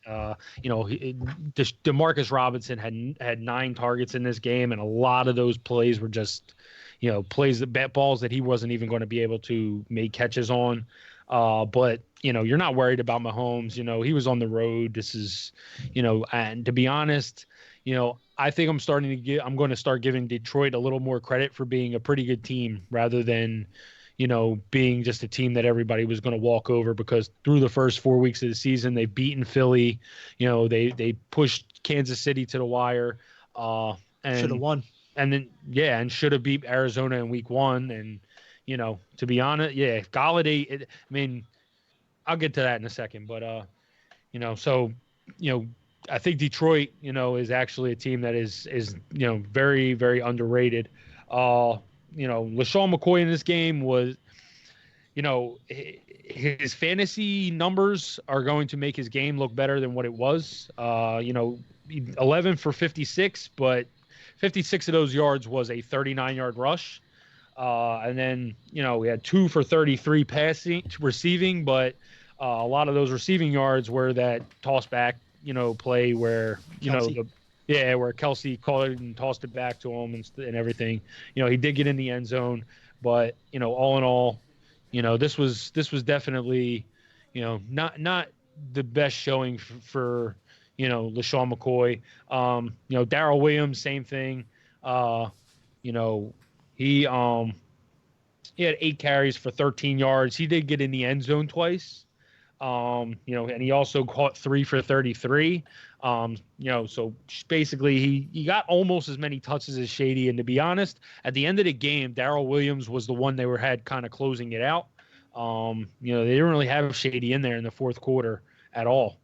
Demarcus Robinson had 9 targets in this game, and a lot of those plays were just, balls that he wasn't even going to be able to make catches on. But, you're not worried about Mahomes. He was on the road. This is, and to be honest, I think I'm going to start giving Detroit a little more credit for being a pretty good team rather than, being just a team that everybody was going to walk over, because through the first 4 weeks of the season, they've beaten Philly. They pushed Kansas City to the wire. And should have won. And then, and should have beat Arizona in week 1. And, to be honest, Galladay, I'll get to that in a second. But, I think Detroit, is actually a team that is very, very underrated. LaShawn McCoy in this game was, his fantasy numbers are going to make his game look better than what it was. 11 for 56, but 56 of those yards was a 39-yard rush. And then, we had 2 for 33 receiving, but a lot of those receiving yards were that toss back, play where, where Kelsey caught it and tossed it back to him and everything. He did get in the end zone, but, all in all, this was definitely, not the best showing for LaShawn McCoy. Darrell Williams, same thing. He had 8 carries for 13 yards. He did get in the end zone twice. And he also caught 3 for 33. So basically he got almost as many touches as Shady. And to be honest, at the end of the game, Darrell Williams was the one had kind of closing it out. They didn't really have Shady in there in the fourth quarter at all,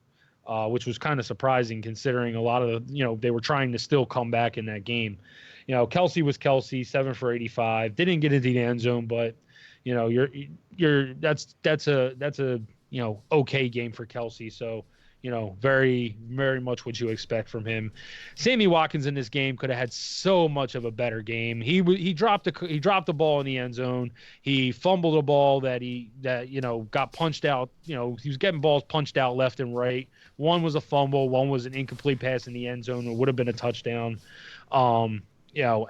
which was kind of surprising considering a lot of they were trying to still come back in that game. Kelsey was Kelsey, 7 for 85, didn't get into the end zone, but that's a okay game for Kelsey. So, very, very much what you expect from him. Sammy Watkins in this game could have had so much of a better game. He dropped the ball in the end zone. He fumbled a ball that got punched out. He was getting balls punched out left and right. One was a fumble. One was an incomplete pass in the end zone. It would have been a touchdown.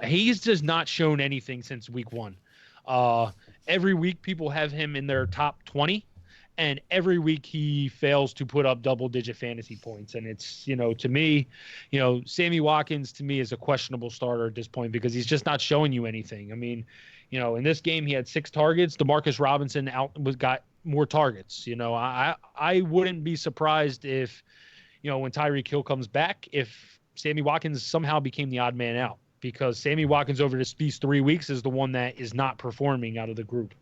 He's just not shown anything since week 1. Every week people have him in their top 20. And every week he fails to put up double-digit fantasy points. And it's, to me, Sammy Watkins to me is a questionable starter at this point because he's just not showing you anything. In this game he had 6 targets. DeMarcus Robinson got more targets. I wouldn't be surprised if, when Tyreek Hill comes back, if Sammy Watkins somehow became the odd man out, because Sammy Watkins over these 3 weeks is the one that is not performing out of the group.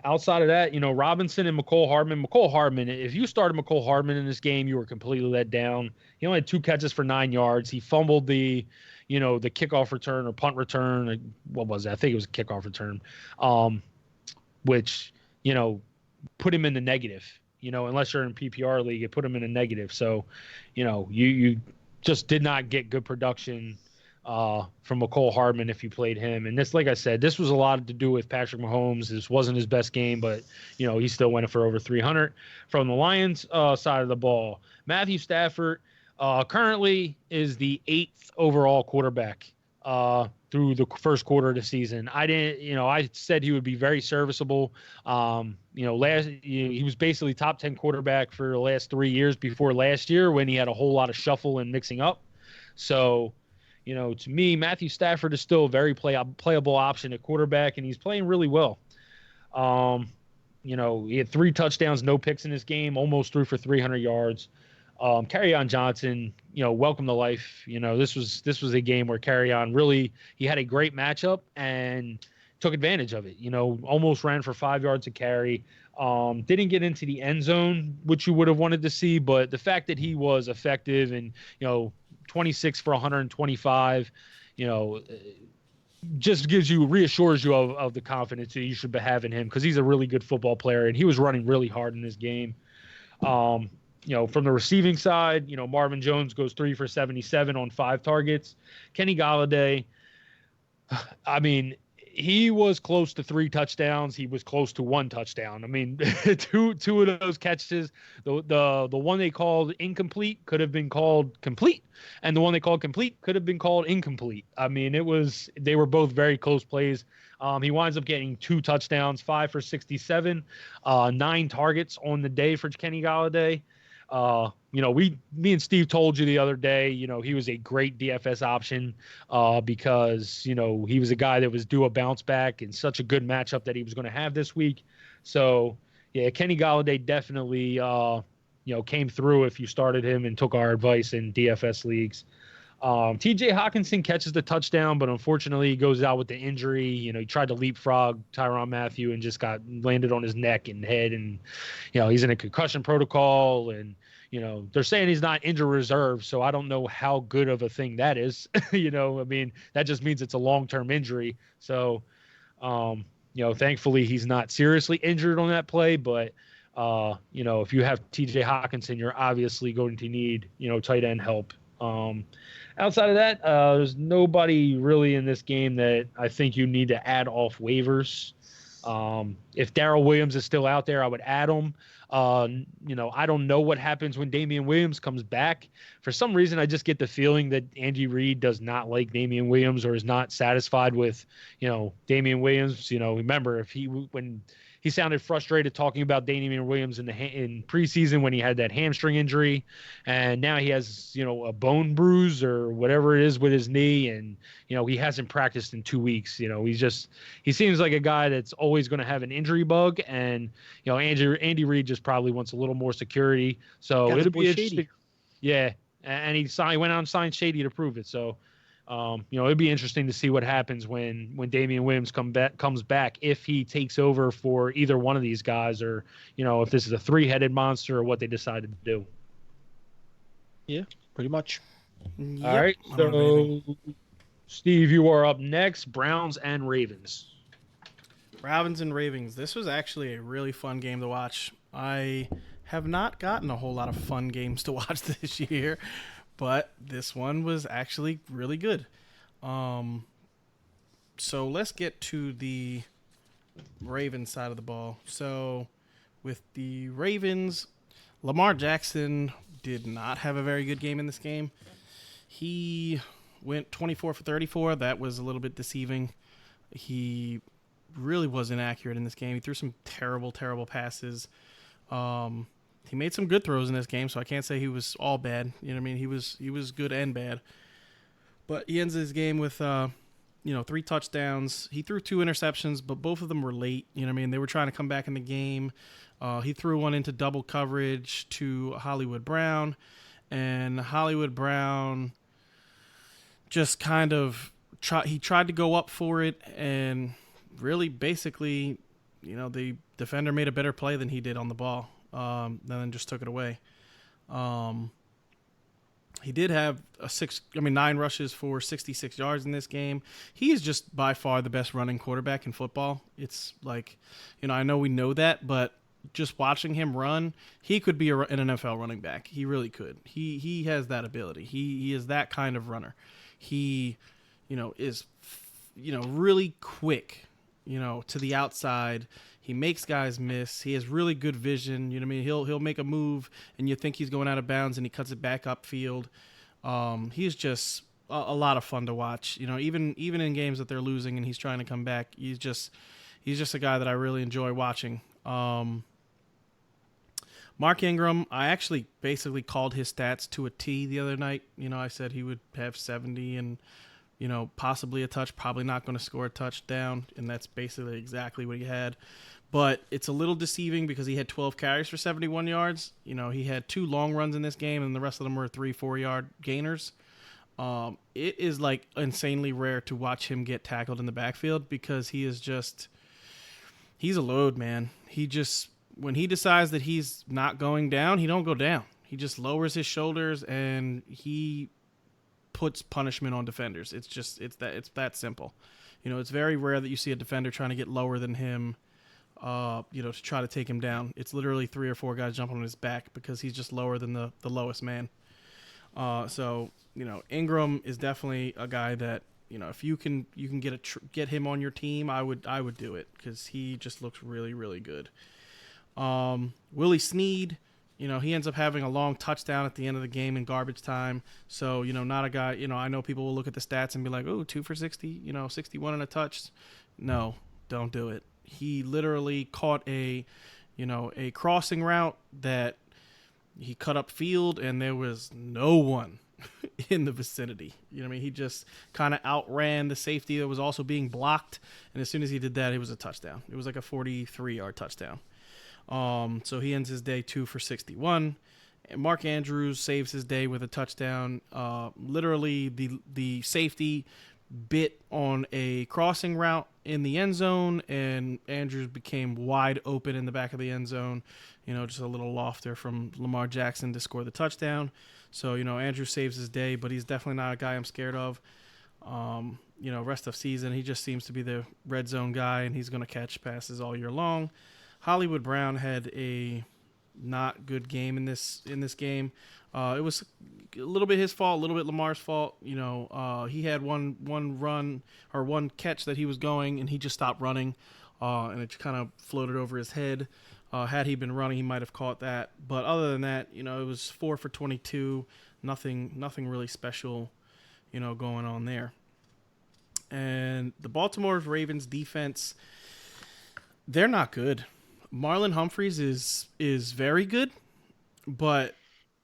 Outside of that, Robinson and McCole Hardman, if you started McCole Hardman in this game, you were completely let down. He only had 2 catches for 9 yards. He fumbled the kickoff return or punt return. What was it? I think it was a kickoff return, which, put him in the negative. Unless you're in PPR league, it put him in a negative. So, you just did not get good production from McCole Hardman if you played him. And this, like I said, this was a lot to do with Patrick Mahomes. This wasn't his best game, but, he still went for over 300. From the Lions side of the ball, Matthew Stafford currently is the 8th overall quarterback through the first quarter of the season. I said he would be very serviceable. He was basically top 10 quarterback for the last 3 years before last year when he had a whole lot of shuffle and mixing up. So, to me, Matthew Stafford is still a very playable option at quarterback, and he's playing really well. He had 3 touchdowns, no picks in this game, almost threw for 300 yards. On Johnson, welcome to life. This was a game where on really, he had a great matchup and took advantage of it. Almost ran for 5 yards a carry. Didn't get into the end zone, which you would have wanted to see, but the fact that he was effective and 26 for 125, just reassures you of the confidence that you should have in him, because he's a really good football player and he was running really hard in this game. From the receiving side, Marvin Jones goes 3 for 77 on 5 targets. Kenny Golladay, I mean, he was close to 3 touchdowns. He was close to 1 touchdown. I mean, two of those catches, the one they called incomplete could have been called complete, and the one they called complete could have been called incomplete. I mean, they were both very close plays. He winds up getting 2 touchdowns, 5 for 67, 9 targets on the day for Kenny Golladay. Me and Steve told you the other day, he was a great DFS option because, he was a guy that was due a bounce back and such a good matchup that he was going to have this week. So, yeah, Kenny Golladay definitely, came through if you started him and took our advice in DFS leagues. TJ Hawkinson catches the touchdown, but unfortunately he goes out with the injury. He tried to leapfrog Tyrann Mathieu and just landed on his neck and head. And, he's in a concussion protocol, and, they're saying he's not injury reserve. So I don't know how good of a thing that is. I mean, that just means it's a long-term injury. So, thankfully he's not seriously injured on that play, but, if you have TJ Hawkinson, you're obviously going to need, tight end help. Outside of that, there's nobody really in this game that I think you need to add off waivers. If Darrell Williams is still out there, I would add him. I don't know what happens when Damian Williams comes back. For some reason, I just get the feeling that Andy Reid does not like Damian Williams or is not satisfied with, Damian Williams. Remember, when he sounded frustrated talking about Damian Williams in preseason when he had that hamstring injury, and now he has, a bone bruise or whatever it is with his knee, and, he hasn't practiced in 2 weeks. He seems like a guy that's always going to have an injury bug, and, Andy Reid just probably wants a little more security. So it'll be interesting. Shady. Yeah. And he went out and signed Shady to prove it. So, it'd be interesting to see what happens when Damian Williams comes back, if he takes over for either one of these guys, or, if this is a 3-headed monster or what they decided to do. Yeah, pretty much. Yep. All right. So, Steve, you are up next. Browns and Ravens. Browns and Ravens. This was actually a really fun game to watch. I have not gotten a whole lot of fun games to watch this year, but this one was actually really good. So let's get to the Ravens side of the ball. So with the Ravens, Lamar Jackson did not have a very good game in this game. He went 24 for 34. That was a little bit deceiving. He really was inaccurate in this game. He threw some terrible, terrible passes. He made some good throws in this game, so I can't say he was all bad. You know what I mean? He was good and bad. But he ends his game with 3 touchdowns. He threw 2 interceptions, but both of them were late. You know what I mean? They were trying to come back in the game. He threw one into double coverage to Hollywood Brown, and Hollywood Brown just kind of tried to go up for it, and really basically, the defender made a better play than he did on the ball. Then just took it away. He did have 9 rushes for 66 yards in this game. He is just by far the best running quarterback in football. It's like, I know we know that, but just watching him run, he could be an NFL running back. He really could. He has that ability. He is that kind of runner. He, is, really quick, to the outside. He makes guys miss. He has really good vision. You know what I mean? He'll make a move, and you think he's going out of bounds, and he cuts it back upfield. He's just a lot of fun to watch. Even in games that they're losing, and he's trying to come back, he's just a guy that I really enjoy watching. Mark Ingram, I actually basically called his stats to a T the other night. I said he would have 70 and possibly a touch, probably not going to score a touchdown, and that's basically exactly what he had. but it's a little deceiving because he had 12 carries for 71 yards. He had 2 long runs in this game, and the rest of them were 3-4 yard gainers. It is like insanely rare to watch him get tackled in the backfield because he's a load, man. When he decides that he's not going down, he don't go down. He just lowers his shoulders and he puts punishment on defenders. It's that simple. It's very rare that you see a defender trying to get lower than him, to try to take him down. It's literally 3 or 4 guys jumping on his back because he's just lower than the lowest man. So Ingram is definitely a guy that if you can get him on your team, I would do it because he just looks really, really good. Willie Snead, he ends up having a long touchdown at the end of the game in garbage time. So, not a guy, I know people will look at the stats and be like, oh, 2 for 60, 61 and a touch. No, don't do it. He literally caught a crossing route that he cut up field and there was no one in the vicinity. He just kind of outran the safety that was also being blocked. And as soon as he did that, it was a touchdown. It was like a 43-yard touchdown. So he ends his day 2 for 61. And Mark Andrews saves his day with a touchdown. Literally, the safety bit on a crossing route in the end zone, and Andrews became wide open in the back of the end zone. Just a little lofter from Lamar Jackson to score the touchdown. So, Andrews saves his day, but he's definitely not a guy I'm scared of. Rest of season, he just seems to be the red zone guy, and he's going to catch passes all year long. Hollywood Brown had a not good game in this game. It was a little bit his fault, a little bit Lamar's fault. He had one run or one catch that he was going, and he just stopped running, and it kind of floated over his head. Had he been running, he might have caught that. But other than that, it was 4 for 22. Nothing really special, going on there. And the Baltimore Ravens defense, they're not good. Marlon Humphreys is very good, but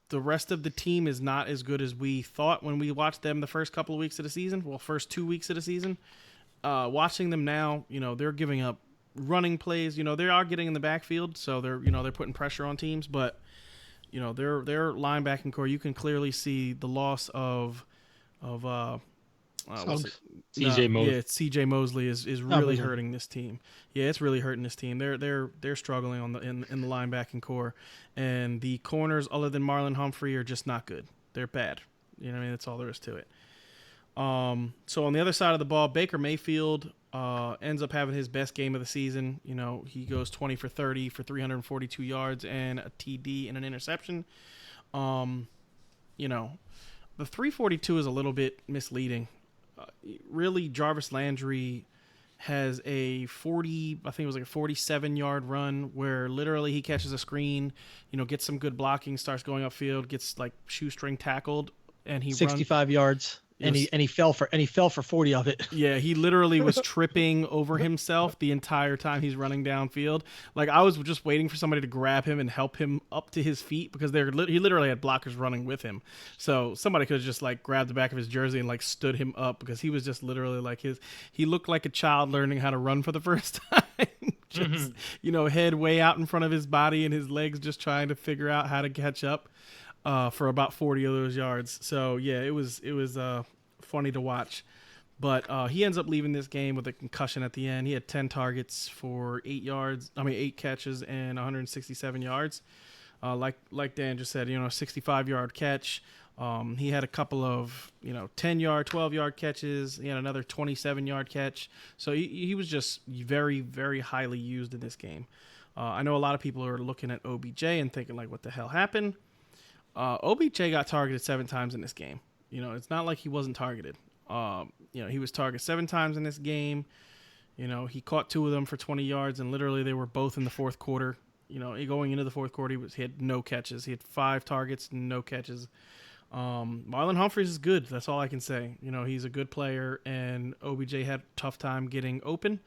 the rest of the team is not as good as we thought when we watched them the first couple of weeks of the season. Well, first 2 weeks of the season. Watching them now, they're giving up running plays. They are getting in the backfield, so they're putting pressure on teams. But their linebacking core, you can clearly see the loss of CJ Mosley. Yeah, CJ Mosley is really hurting this team. Yeah, it's really hurting this team. They're struggling in the linebacking core, and the corners other than Marlon Humphrey are just not good. They're bad. That's all there is to it. So on the other side of the ball, Baker Mayfield ends up having his best game of the season. He goes 20 for 30 for 342 yards and a TD and an interception. The 342 is a little bit misleading. Really, Jarvis Landry has a 47-yard run where literally he catches a screen, gets some good blocking, starts going upfield, gets like shoestring tackled, and he 65 yards. And he fell for 40 of it. Yeah, he literally was tripping over himself the entire time he's running downfield. Like, I was just waiting for somebody to grab him and help him up to his feet because he literally had blockers running with him. So somebody could have just like grabbed the back of his jersey and like stood him up because he was just literally like he looked like a child learning how to run for the first time. Just head way out in front of his body and his legs just trying to figure out how to catch up. For about 40 of those yards. So yeah, it was funny to watch, but he ends up leaving this game with a concussion at the end. He had 10 targets for 8 catches and 167 yards. Like Dan just said, 65-yard catch. He had a couple of 10-yard, 12-yard catches. He had another 27-yard catch. So he was just very, very highly used in this game. I know a lot of people are looking at OBJ and thinking like, what the hell happened? OBJ got targeted 7 times in this game. It's not like he wasn't targeted. He was targeted 7 times in this game. He caught 2 of them for 20 yards, and literally they were both in the fourth quarter. Going into the fourth quarter, he had no catches. He had 5 targets, no catches. Marlon Humphreys is good. That's all I can say. He's a good player, and OBJ had a tough time getting open.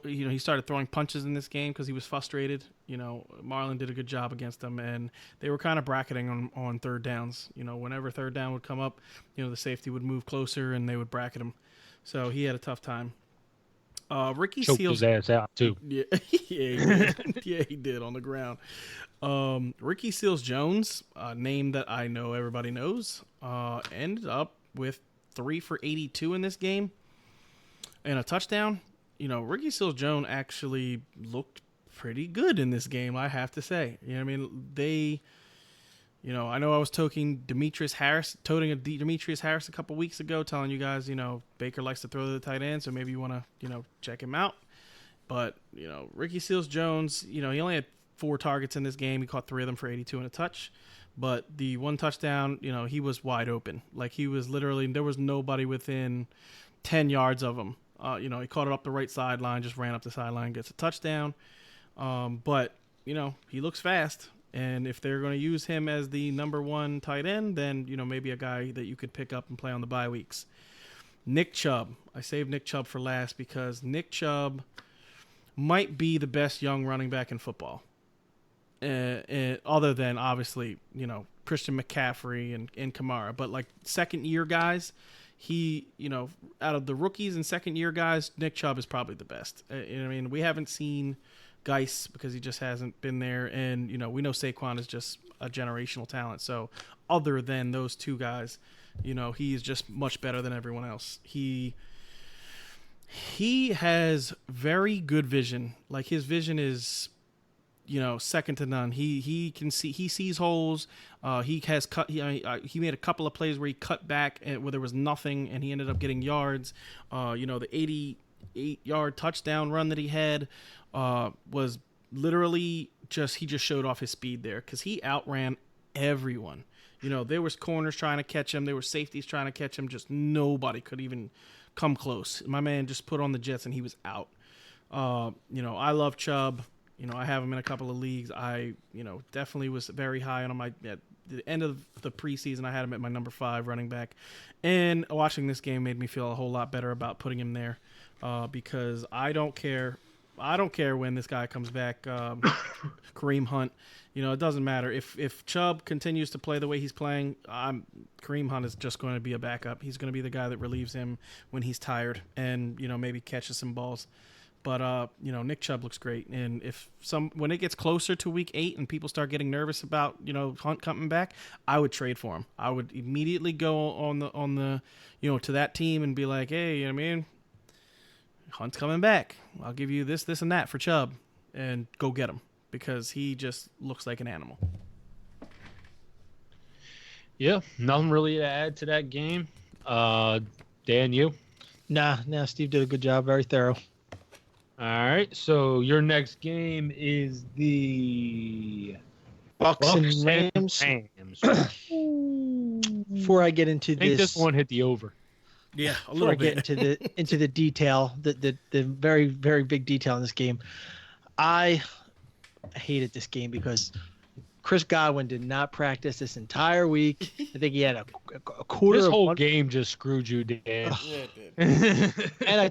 He started throwing punches in this game because he was frustrated. Marlon did a good job against him, and they were kind of bracketing on third downs. Whenever third down would come up, the safety would move closer, and they would bracket him. So he had a tough time. Ricky Choked Seals. his ass out too. Yeah, yeah, he did. Yeah, he did on the ground. Ricky Seals-Jones, a name that I know everybody knows, ended up with 3 for 82 in this game and a touchdown. Ricky Seals-Jones actually looked pretty good in this game, I have to say. I mean? I know I was toting Demetrius Harris a couple weeks ago, telling you guys, Baker likes to throw to the tight end, so maybe you want to, check him out. But, Ricky Seals-Jones, he only had 4 targets in this game. He caught 3 of them for 82 and a touch. But the one touchdown, he was wide open. Like, he was literally, there was nobody within 10 yards of him. He caught it up the right sideline, just ran up the sideline, gets a touchdown. But, he looks fast. And if they're going to use him as the number 1 tight end, then, maybe a guy that you could pick up and play on the bye weeks. Nick Chubb. I saved Nick Chubb for last because Nick Chubb might be the best young running back in football. Other than, obviously, Christian McCaffrey and Kamara. But, like, second-year guys, out of the rookies and second-year guys, Nick Chubb is probably the best. We haven't seen Geis because he just hasn't been there. And, we know Saquon is just a generational talent. So, other than those 2 guys, he is just much better than everyone else. He has very good vision. Like, his vision is, second to none. He can see, he sees holes. He has cut. He made a couple of plays where he cut back where there was nothing, and he ended up getting yards. The 88-yard touchdown run that he had was literally he just showed off his speed there because he outran everyone. There was corners trying to catch him. There were safeties trying to catch him. Just nobody could even come close. My man just put on the Jets and he was out. I love Chubb. I have him in a couple of leagues. I, definitely was very high on him. At the end of the preseason, I had him at my number 5 running back. And watching this game made me feel a whole lot better about putting him there because I don't care. I don't care when this guy comes back, Kareem Hunt. It doesn't matter. If Chubb continues to play the way he's playing, Kareem Hunt is just going to be a backup. He's going to be the guy that relieves him when he's tired and, maybe catches some balls. But, Nick Chubb looks great. And when it gets closer to week 8 and people start getting nervous about, Hunt coming back, I would trade for him. I would immediately go on the to that team and be like, hey, Hunt's coming back. I'll give you this, and that for Chubb and go get him because he just looks like an animal. Yeah, nothing really to add to that game. Dan, you? Nah, Steve did a good job. Very thorough. All right, so your next game is the Bucks and Rams. Before I get into I think this one hit the over. Yeah, a little bit. Get into the detail, the very, very big detail in this game. I hated this game because Chris Godwin did not practice this entire week. I think he had a quarter. This whole game just screwed you, Dan. Yeah, it did. and I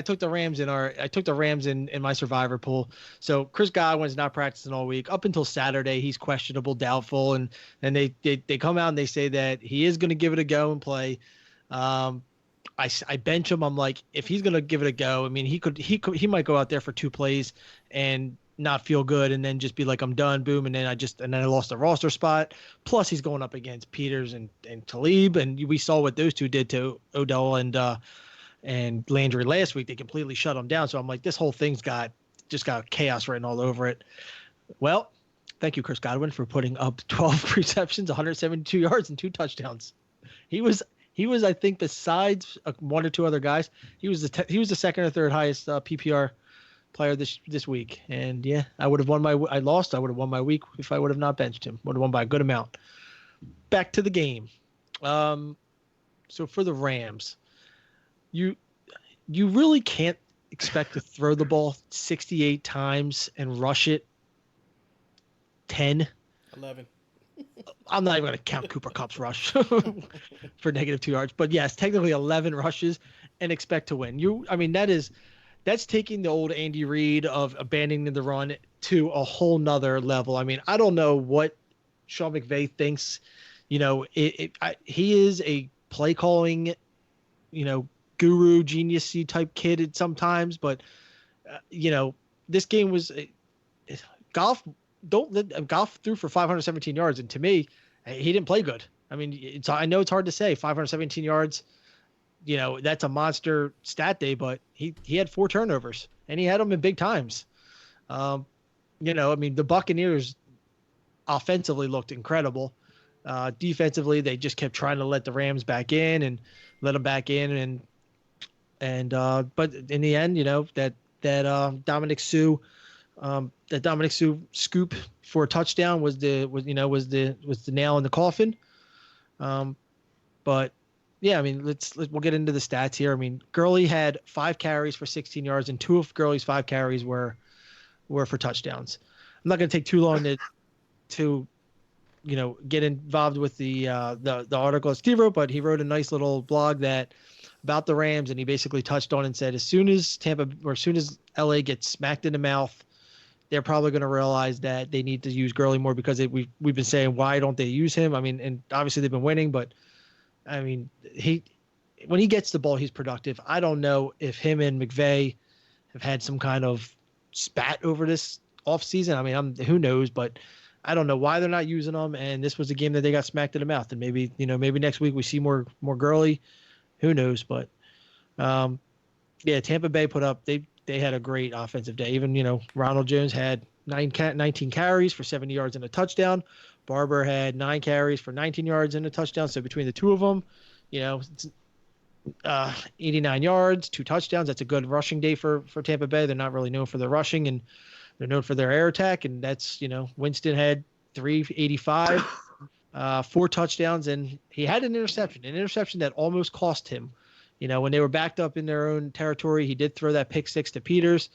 took the Rams in my survivor pool. So Chris Godwin's not practicing all week up until Saturday. He's questionable, doubtful, and they come out and they say that he is going to give it a go and play. I bench him. I'm like, if he's gonna give it a go, I mean, he might go out there for 2 plays and not feel good, and then just be like, I'm done, boom, and then I lost a roster spot. Plus, he's going up against Peters and Talib, and we saw what those 2 did to Odell and Landry last week. They completely shut him down. So I'm like, this whole thing's got chaos written all over it. Well, thank you, Chris Godwin, for putting up 12 receptions, 172 yards, and 2 touchdowns. He was, I think, besides 1 or 2 other guys, he was the second or third highest PPR player this week. And yeah, I would have won I would have won my week if I would have not benched him. Would have won by a good amount. Back to the game. So for the Rams, you really can't expect to throw the ball 68 times and rush it 10. 11. I'm not even going to count Cooper Kupp's rush for -2 yards, but yes, technically 11 rushes and expect to win. That's taking the old Andy Reid of abandoning the run to a whole nother level. I mean, I don't know what Sean McVay thinks. He is a play calling, guru genius-y type kid at sometimes, but this game was Goff. Goff threw for 517 yards, and to me, he didn't play good. I mean, I know it's hard to say 517 yards. That's a monster stat day, but he had 4 turnovers, and he had them in big times. I mean, the Buccaneers offensively looked incredible. Defensively, they just kept trying to let the Rams back in and let them back in, but in the end, that Dominic Sue scoop for a touchdown was the nail in the coffin. But yeah, I mean, we'll get into the stats here. I mean, Gurley had 5 carries for 16 yards, and 2 of Gurley's 5 carries were for touchdowns. I'm not going to take too long to get involved with the article Steve wrote, but he wrote a nice little blog about the Rams, and he basically touched on and said as soon as LA gets smacked in the mouth, they're probably going to realize that they need to use Gurley more, because we've been saying, why don't they use him? I mean, and obviously they've been winning, but I mean, when he gets the ball, he's productive. I don't know if him and McVay have had some kind of spat over this offseason. I mean, who knows, but I don't know why they're not using him. And this was a game that they got smacked in the mouth. And maybe next week we see more Gurley. Who knows? But yeah, Tampa Bay they had a great offensive day. Even Ronald Jones had 19 carries for 70 yards and a touchdown. Barber had 9 carries for 19 yards and a touchdown. So between the two of them, 89 yards, 2 touchdowns. That's a good rushing day for Tampa Bay. They're not really known for their rushing, and they're known for their air attack. And that's, Winston had 385, 4 touchdowns, and he had an interception that almost cost him. When they were backed up in their own territory, he did throw that pick 6 to Peters.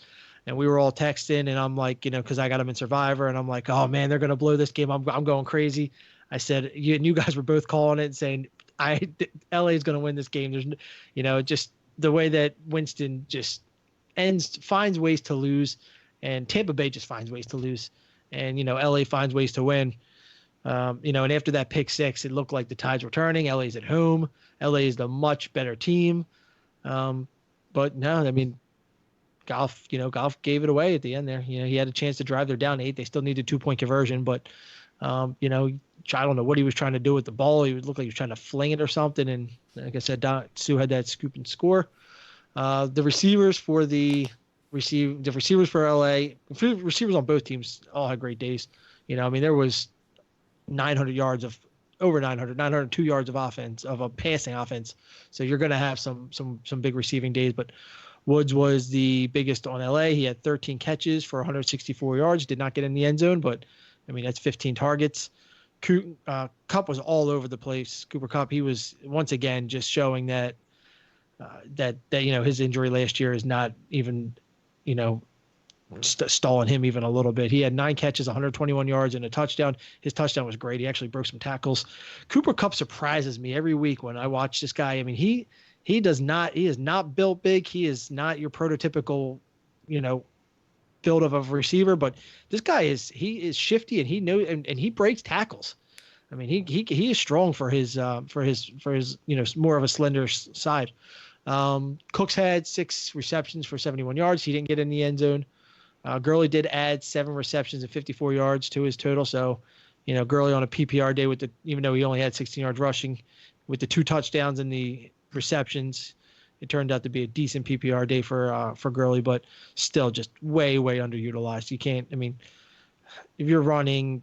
And we were all texting, and I'm like, because I got him in Survivor, and I'm like, oh man, they're gonna blow this game. I'm going crazy. I said, you guys were both calling it and saying, LA is gonna win this game. There's, just the way that Winston just finds ways to lose, and Tampa Bay just finds ways to lose, and LA finds ways to win. And after that pick 6, it looked like the tides were turning. LA's at home. LA is the much better team. But no, I mean, Goff gave it away at the end there. He had a chance to drive. They're down 8. They still needed 2-point conversion, but I don't know what he was trying to do with the ball. He would look like he was trying to fling it or something. And like I said, Sue had that scoop and score. The receivers for LA, receivers on both teams all had great days. I mean, there was 902 yards of offense, of a passing offense. So you're going to have some big receiving days, but Woods was the biggest on LA. He had 13 catches for 164 yards, did not get in the end zone, but I mean, that's 15 targets. Kupp was all over the place. Cooper Kupp, he was once again just showing that his injury last year is not even, stalling him even a little bit. He had 9 catches, 121 yards, and a touchdown. His touchdown was great. He actually broke some tackles. Cooper Kupp surprises me every week when I watch this guy. I mean, he is not built big. He is not your prototypical, build of a receiver, but this guy is shifty, and he knows, and he breaks tackles. I mean, he is strong for his more of a slender side. Cooks had 6 receptions for 71 yards. He didn't get in the end zone. Gurley did add 7 receptions and 54 yards to his total. So, Gurley on a PPR day even though he only had 16 yards rushing, with the 2 touchdowns and the receptions, it turned out to be a decent PPR day for Gurley, but still just way underutilized. You can't. I mean, if you're running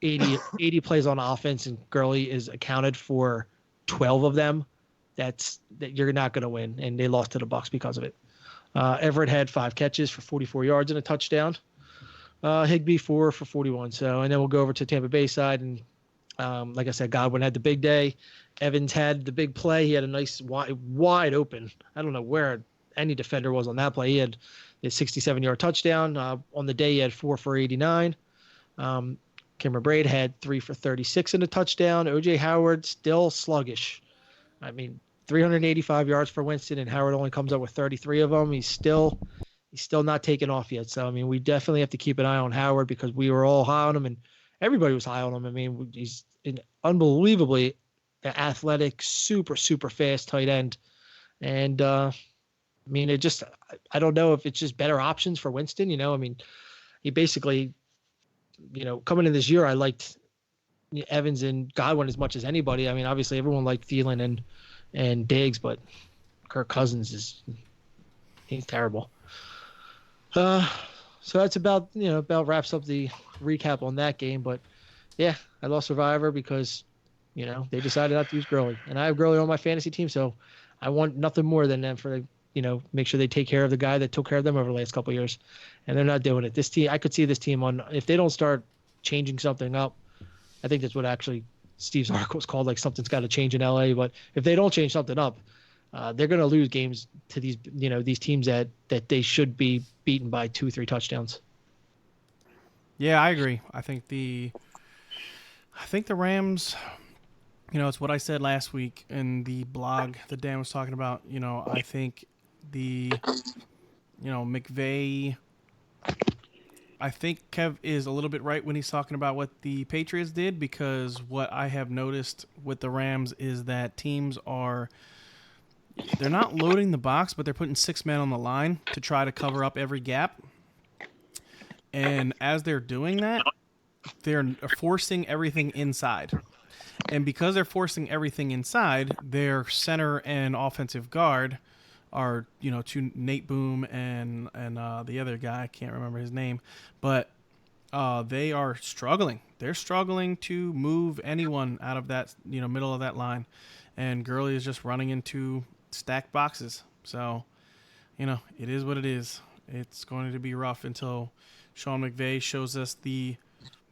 80 plays on offense and Gurley is accounted for 12 of them, that you're not going to win, and they lost to the Bucs because of it. Everett had 5 catches for 44 yards and a touchdown. Higbee 4 for 41. So, and then we'll go over to Tampa Bay side, and like I said, Godwin had the big day. Evans had the big play. He had a nice wide open. I don't know where any defender was on that play. He had a 67-yard touchdown. On the day, he had 4 for 89. Cameron Brate had 3 for 36 and a touchdown. O.J. Howard still sluggish. I mean, 385 yards for Winston, and Howard only comes up with 33 of them. He's still not taken off yet. So, I mean, we definitely have to keep an eye on Howard, because we were all high on him, and everybody was high on him. I mean, he's an unbelievably athletic, super fast tight end. And I mean, I don't know if it's just better options for Winston. I mean, he basically, coming in this year, I liked Evans and Godwin as much as anybody. I mean, obviously everyone liked Thielen and Diggs, but Kirk Cousins he's terrible. So that's about wraps up the recap on that game. But yeah, I lost Survivor because they decided not to use Gurley, and I have Gurley on my fantasy team, so I want nothing more than them for make sure they take care of the guy that took care of them over the last couple of years, and they're not doing it. This team, I could see this team if they don't start changing something up. I think that's what actually Steve's article was called, like something's got to change in LA. But if they don't change something up, they're going to lose games to these teams that they should be beaten by 2-3 touchdowns. Yeah, I agree. I think the Rams, it's what I said last week in the blog that Dan was talking about. I think McVay, I think Kev is a little bit right when he's talking about what the Patriots did, because what I have noticed with the Rams is that they're not loading the box, but they're putting 6 men on the line to try to cover up every gap. And as they're doing that, they're forcing everything inside. And because they're forcing everything inside, their center and offensive guard are, to Nate Boom and the other guy, I can't remember his name, but they are struggling. They're struggling to move anyone out of that, middle of that line. And Gurley is just running into stacked boxes. So, it is what it is. It's going to be rough until Sean McVay shows us the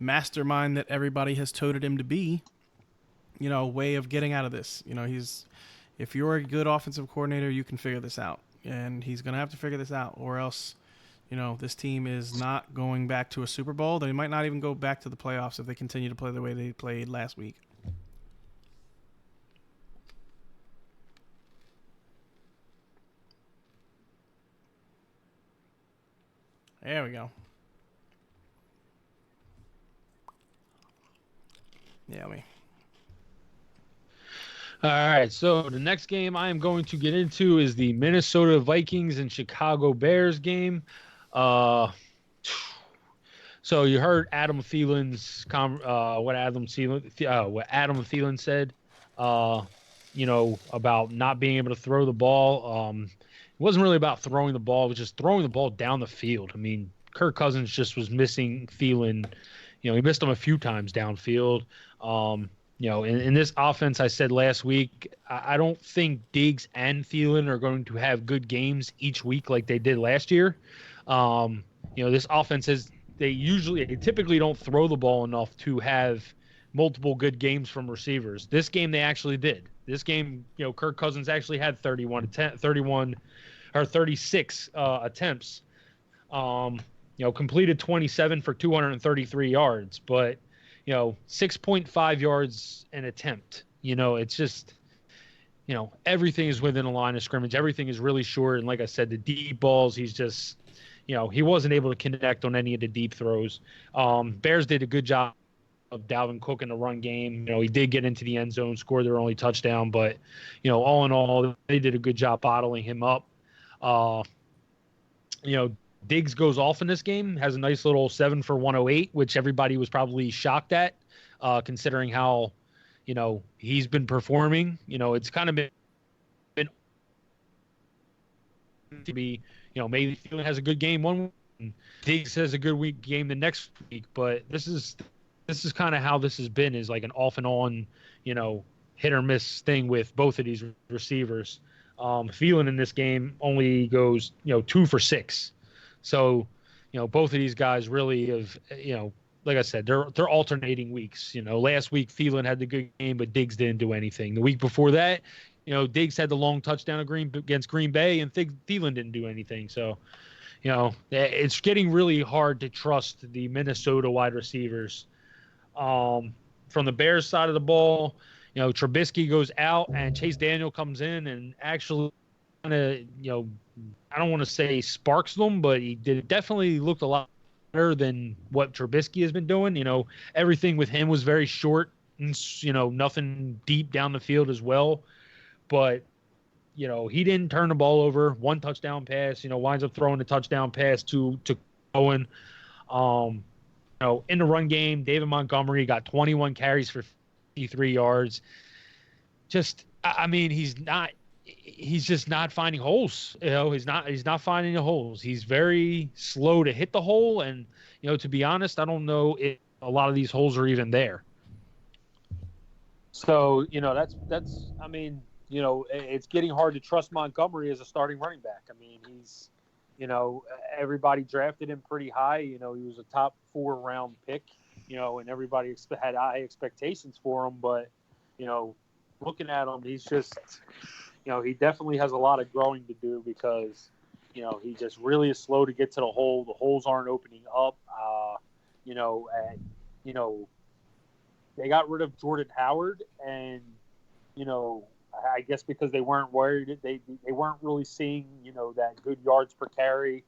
mastermind that everybody has toted him to be, way of getting out of this. If you're a good offensive coordinator, you can figure this out. And he's going to have to figure this out, or else, this team is not going back to a Super Bowl. They might not even go back to the playoffs if they continue to play the way they played last week. There we go. Yeah, All right, so the next game I am going to get into is the Minnesota Vikings and Chicago Bears game. So you heard Adam Thielen's what Adam Thielen said, about not being able to throw the ball. It wasn't really about throwing the ball; it was just throwing the ball down the field. I mean, Kirk Cousins just was missing Thielen. He missed him a few times downfield. In this offense, I said last week, I don't think Diggs and Thielen are going to have good games each week like they did last year. This offense they typically don't throw the ball enough to have multiple good games from receivers. This game they actually did. This game, Kirk Cousins actually had 36 attempts. Completed 27 for 233 yards, but 6.5 yards an attempt. It's just, everything is within a line of scrimmage. Everything is really short. And like I said, the deep balls, he's just, he wasn't able to connect on any of the deep throws. Bears did a good job of Dalvin Cook in the run game. He did get into the end zone, scored their only touchdown, but, all in all, they did a good job bottling him up. Diggs goes off in this game, has a nice little 7 for 108, which everybody was probably shocked at, considering how, he's been performing. It's kind of been to be, maybe Thielen has a good game one week, Diggs has a good game the next week, but this is kind of how this has been, is like an off and on, hit or miss thing with both of these receivers. Thielen in this game only goes, 2 for 6. So, both of these guys really have, like I said, they're alternating weeks. Last week Thielen had the good game, but Diggs didn't do anything. The week before that, Diggs had the long touchdown against Green Bay, and Thielen didn't do anything. So, it's getting really hard to trust the Minnesota wide receivers. From the Bears side of the ball, Trubisky goes out and Chase Daniel comes in and actually kind of, I don't want to say sparks them, but he definitely looked a lot better than what Trubisky has been doing. Everything with him was very short and, nothing deep down the field as well. But, he didn't turn the ball over. One touchdown pass, winds up throwing the touchdown pass to Cohen. In the run game, David Montgomery got 21 carries for 53 yards. Just, I mean, he's just not finding holes. He's not finding the holes. He's very slow to hit the hole. And, to be honest, I don't know if a lot of these holes are even there. So, that's, I mean, it's getting hard to trust Montgomery as a starting running back. I mean, he's, everybody drafted him pretty high. He was a top 4 round pick, and everybody had high expectations for him. But, looking at him, he's just, he definitely has a lot of growing to do because, he just really is slow to get to the hole. The holes aren't opening up. They got rid of Jordan Howard, and, I guess because they weren't worried, they weren't really seeing, that good yards per carry,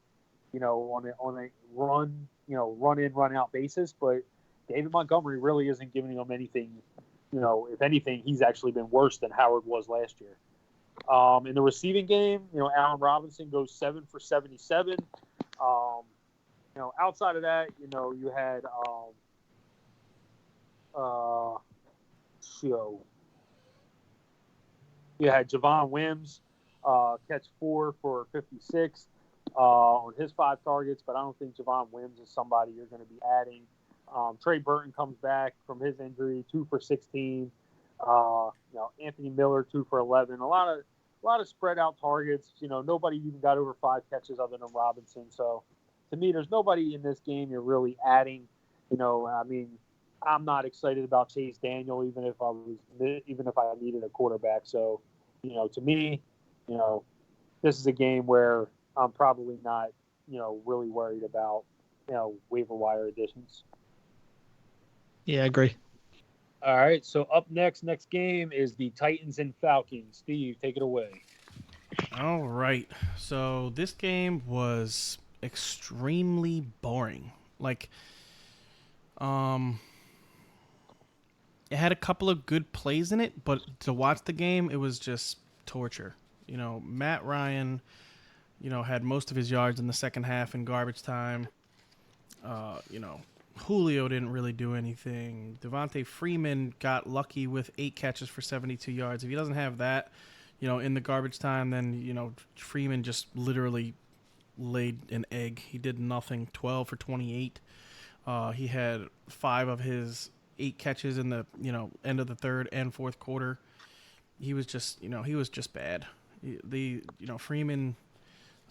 on a run, run in, run out basis. But David Montgomery really isn't giving them anything. If anything, he's actually been worse than Howard was last year. In the receiving game, Allen Robinson goes 7 for 77. Outside of that, you had you had Javon Wims catch 4 for 56 on his 5 targets, but I don't think Javon Wims is somebody you're going to be adding. Trey Burton comes back from his injury, 2 for 16. Anthony Miller, 2 for 11. A lot of spread out targets. Nobody even got over 5 catches other than Robinson. So to me, there's nobody in this game you're really adding. I mean, I'm not excited about Chase Daniel, even if I needed a quarterback. So, to me, this is a game where I'm probably not, really worried about, waiver wire additions. Yeah, I agree. All right. So up next game is the Titans and Falcons. Steve, take it away. All right. So this game was extremely boring. Like, it had a couple of good plays in it, but to watch the game, it was just torture. Matt Ryan, had most of his yards in the second half in garbage time. Julio didn't really do anything. Devontae Freeman got lucky with 8 catches for 72 yards. If he doesn't have that, in the garbage time, then, Freeman just literally laid an egg. He did nothing. 12 for 28. He had 5 of his 8 catches in the, end of the third and fourth quarter. He was just, bad. Freeman,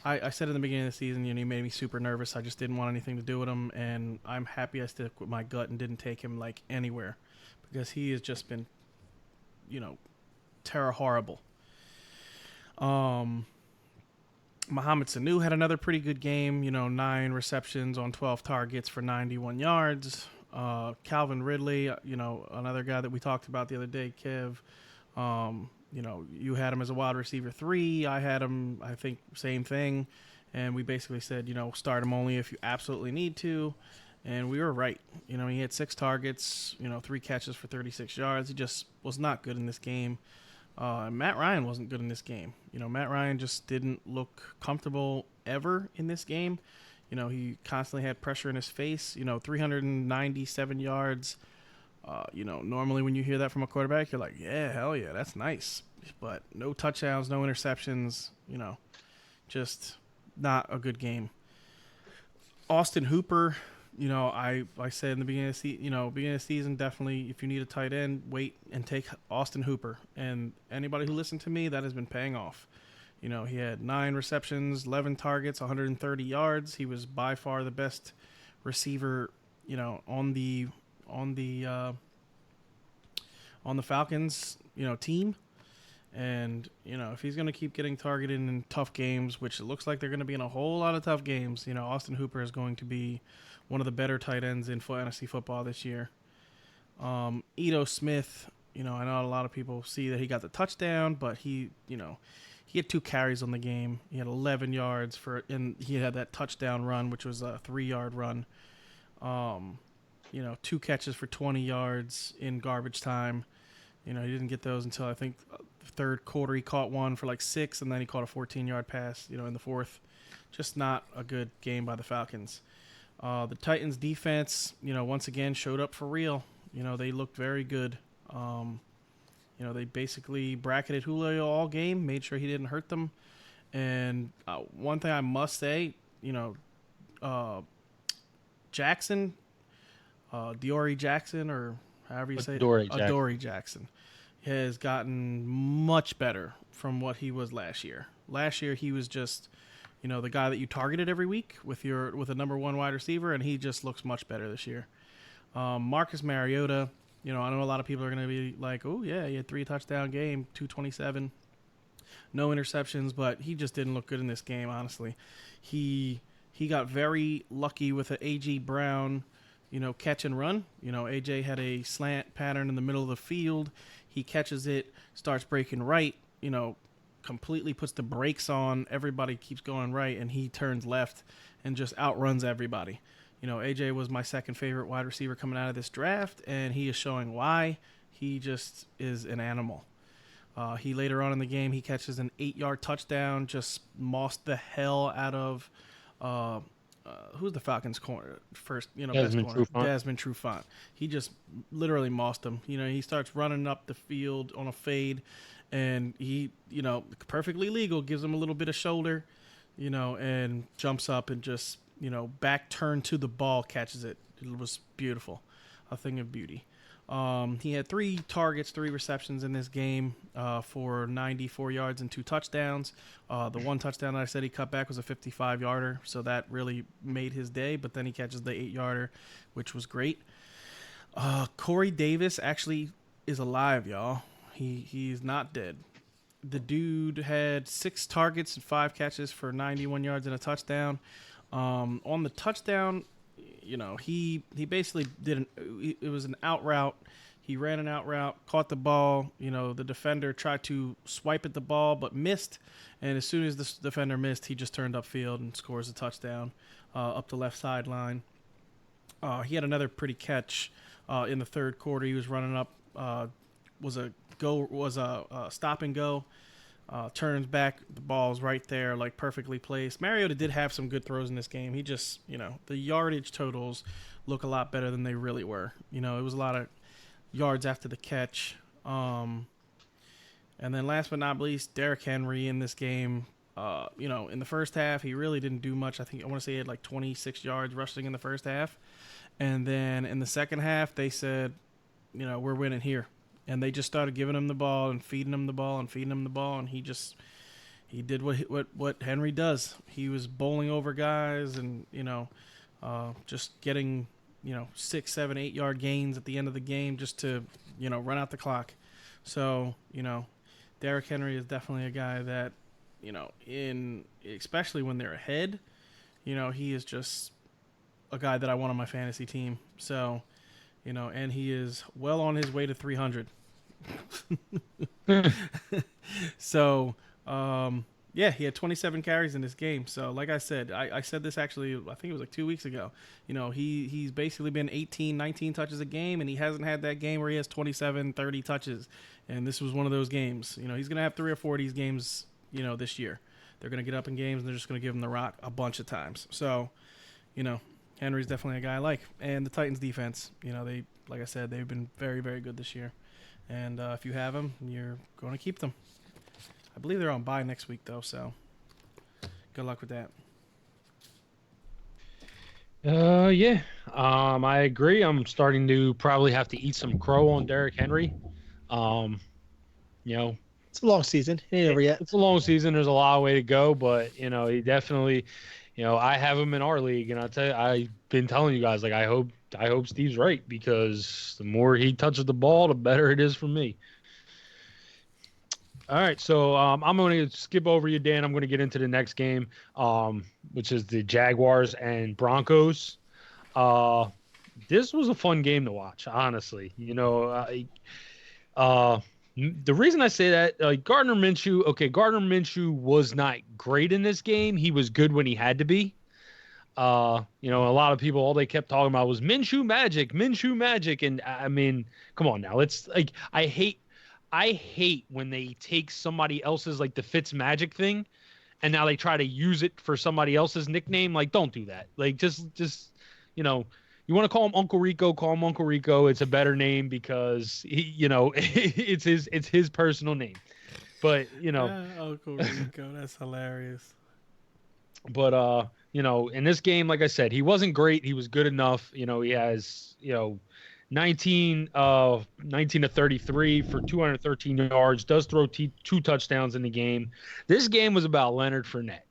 I said in the beginning of the season, he made me super nervous. I just didn't want anything to do with him, and I'm happy I stuck with my gut and didn't take him, anywhere, because he has just been, terror horrible. Mohamed Sanu had another pretty good game, 9 receptions on 12 targets for 91 yards. Calvin Ridley, another guy that we talked about the other day, Kev. You had him as a wide receiver 3. I had him, I think, same thing. And we basically said, start him only if you absolutely need to. And we were right. He had 6 targets, 3 catches for 36 yards. He just was not good in this game. Matt Ryan wasn't good in this game. Matt Ryan just didn't look comfortable ever in this game. He constantly had pressure in his face. 397 yards. Normally when you hear that from a quarterback, you're like, yeah, hell yeah, that's nice. But no touchdowns, no interceptions, just not a good game. Austin Hooper, I said in the beginning of the season, definitely if you need a tight end, wait and take Austin Hooper. And anybody who listened to me, that has been paying off. He had 9 receptions, 11 targets, 130 yards. He was by far the best receiver, on the Falcons, team. And, if he's going to keep getting targeted in tough games, which it looks like they're going to be in a whole lot of tough games, Austin Hooper is going to be one of the better tight ends in fantasy football this year. Ito Smith, I know a lot of people see that he got the touchdown, but he had 2 carries on the game. He had 11 yards and he had that touchdown run, which was a 3-yard run. 2 catches for 20 yards in garbage time. He didn't get those until I think Third quarter, he caught one for like 6, and then he caught a 14-yard pass, in the fourth. Just not a good game by the Falcons. The Titans defense, once again showed up for real. They looked very good. They basically bracketed Julio all game, made sure he didn't hurt them. And one thing I must say, Jackson, Diori Jackson, or however you say it, Adoree Jackson, has gotten much better from what he was last year. Last year, he was just, the guy that you targeted every week with a number one wide receiver, and he just looks much better this year. Marcus Mariota, I know a lot of people are going to be like, oh, yeah, he had 3 touchdown game, 227, no interceptions, but he just didn't look good in this game, honestly. He got very lucky with an A.J. Brown, catch and run. A.J. had a slant pattern in the middle of the field. He catches it, starts breaking right, completely puts the brakes on. Everybody keeps going right, and he turns left and just outruns everybody. AJ was my second favorite wide receiver coming out of this draft, and he is showing why. He just is an animal. He later on in the game, he catches an 8-yard touchdown, just mossed the hell out of who's the Falcons corner first? Desmond best corner, Trufant. Desmond Trufant. He just literally mossed him. He starts running up the field on a fade, and he, perfectly legal, gives him a little bit of shoulder, and jumps up and just, back turn to the ball, catches it. It was beautiful, a thing of beauty. He had 3 targets, 3 receptions in this game for 94 yards and 2 touchdowns. The one touchdown that I said he cut back was a 55-yarder, so that really made his day. But then he catches the 8-yarder, which was great. Corey Davis actually is alive, y'all. He's not dead. The dude had 6 targets and 5 catches for 91 yards and a touchdown. On the touchdown, he basically it was an out route. He ran an out route, caught the ball. The defender tried to swipe at the ball but missed. And as soon as the defender missed, he just turned upfield and scores a touchdown up the left sideline. He had another pretty catch in the third quarter. He was running up, was a stop and go. Turns back, the ball's right there, like perfectly placed. Mariota did have some good throws in this game. He just, the yardage totals look a lot better than they really were. It was a lot of yards after the catch. And then last but not least, Derrick Henry in this game. In the first half, he really didn't do much. I want to say he had like 26 yards rushing in the first half. And then in the second half, they said, we're winning here. And they just started giving him the ball and feeding him the ball and feeding him the ball, and he did what Henry does. He was bowling over guys and just getting 6, 7, 8 yard gains at the end of the game just to run out the clock. So Derrick Henry is definitely a guy that especially when they're ahead, he is just a guy that I want on my fantasy team. So and he is well on his way to 300. So, he had 27 carries in this game. So, like I said, I said this actually, I think it was like 2 weeks ago. He's basically been 18, 19 touches a game, and he hasn't had that game where he has 27, 30 touches. And this was one of those games. He's going to have 3 or 4 of these games, this year. They're going to get up in games, and they're just going to give him the rock a bunch of times. So, Henry's definitely a guy I like. And the Titans defense, they, like I said, they've been very, very good this year. And if you have them, you're going to keep them. I believe they're on bye next week, though, so good luck with that. I agree. I'm starting to probably have to eat some crow on Derrick Henry. It's a long season. It ain't over yet. It's a long season. There's a long way to go, but, he definitely – I have him in our league, and I've been telling you guys, like, I hope Steve's right, because the more he touches the ball, the better it is for me. All right, so I'm going to skip over you, Dan. I'm going to get into the next game, which is the Jaguars and Broncos. This was a fun game to watch, honestly. The reason I say that, Gardner Minshew was not great in this game. He was good when he had to be. A lot of people, all they kept talking about was Minshew magic. And I mean, come on now. I hate when they take somebody else's, like the Fitz Magic thing, and now they try to use it for somebody else's nickname. Like, don't do that. Like, just you know, you want to call him Uncle Rico, call him Uncle Rico. It's a better name because it's his personal name. But Uncle Rico, that's hilarious. But in this game, like I said, he wasn't great. He was good enough. He has 19 to 33 for 213 yards. Does throw 2 touchdowns in the game. This game was about Leonard Fournette.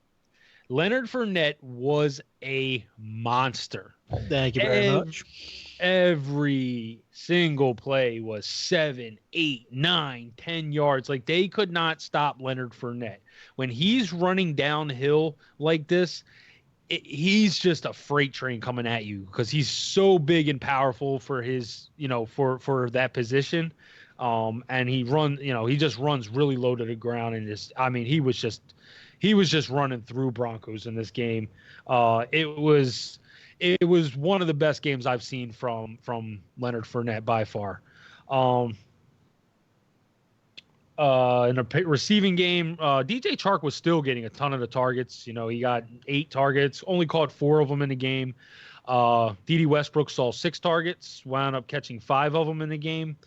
Leonard Fournette was a monster. Thank you very much. Every single play was 7, 8, 9, 10 yards. Like, they could not stop Leonard Fournette. When he's running downhill like this, he's just a freight train coming at you because he's so big and powerful for his, for that position. And he just runs really low to the ground. And he was just running through Broncos in this game. It was one of the best games I've seen from Leonard Fournette by far. In a receiving game, DJ Chark was still getting a ton of the targets. He got 8 targets, only caught 4 of them in the game. D.D. Westbrook saw 6 targets, wound up catching 5 of them in the game.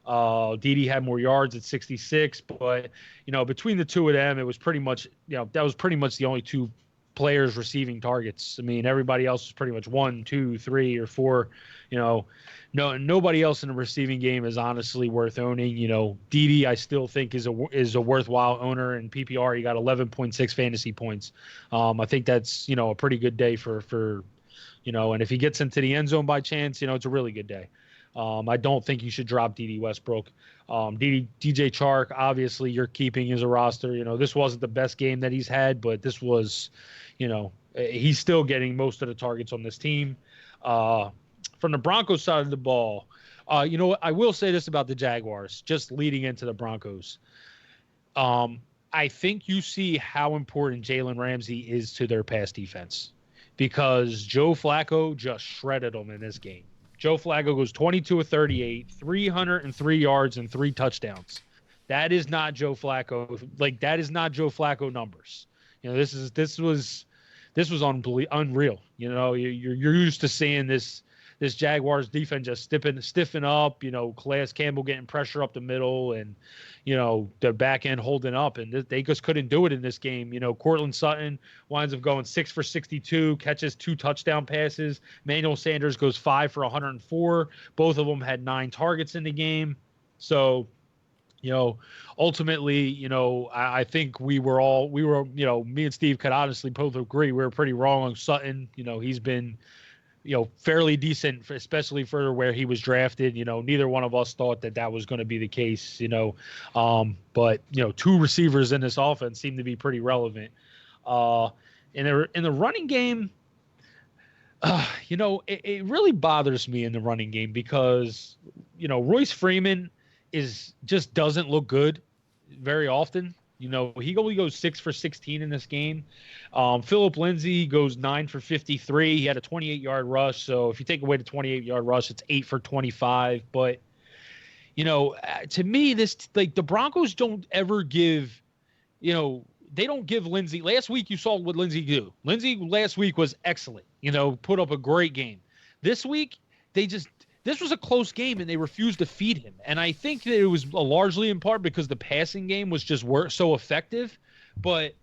D.D. had more yards at 66, but between the two of them, it was pretty much that was pretty much the only 2 players receiving targets. I mean, everybody else was pretty much 1, 2, 3, or 4. Nobody else in the receiving game is honestly worth owning. Dede, I still think is a worthwhile owner. In PPR, he got 11.6 fantasy points. I think that's a pretty good day for and if he gets into the end zone by chance, it's a really good day. I don't think you should drop D.D. Westbrook. DJ Chark, obviously, you're keeping as a roster. This wasn't the best game that he's had, but this was, he's still getting most of the targets on this team. From the Broncos side of the ball, I will say this about the Jaguars, just leading into the Broncos. I think you see how important Jalen Ramsey is to their pass defense because Joe Flacco just shredded them in this game. Joe Flacco goes 22 of 38, 303 yards and 3 touchdowns. That is not Joe Flacco. Like, that is not Joe Flacco numbers. This was unreal. You're used to seeing this Jaguars defense just stiffen up. Calais Campbell getting pressure up the middle, and the back end holding up, and they just couldn't do it in this game. Cortland Sutton winds up going 6 for 62, catches 2 touchdown passes. Manuel Sanders goes 5 for 104. Both of them had 9 targets in the game. So, ultimately, I think me and Steve could honestly both agree we were pretty wrong on Sutton. He's been fairly decent, especially for where he was drafted. Neither one of us thought that was going to be the case, but 2 receivers in this offense seem to be pretty relevant. In the running game, it really bothers me in the running game because, Royce Freeman just doesn't look good very often. He only goes 6 for 16 in this game. Philip Lindsay goes 9 for 53. He had a 28-yard rush. So if you take away the 28-yard rush, it's 8 for 25. But, to me, the Broncos don't ever give, they don't give Lindsay. Last week you saw what Lindsay do. Lindsay last week was excellent, put up a great game. This week, this was a close game, and they refused to feed him. And I think that it was largely in part because the passing game was just so effective. But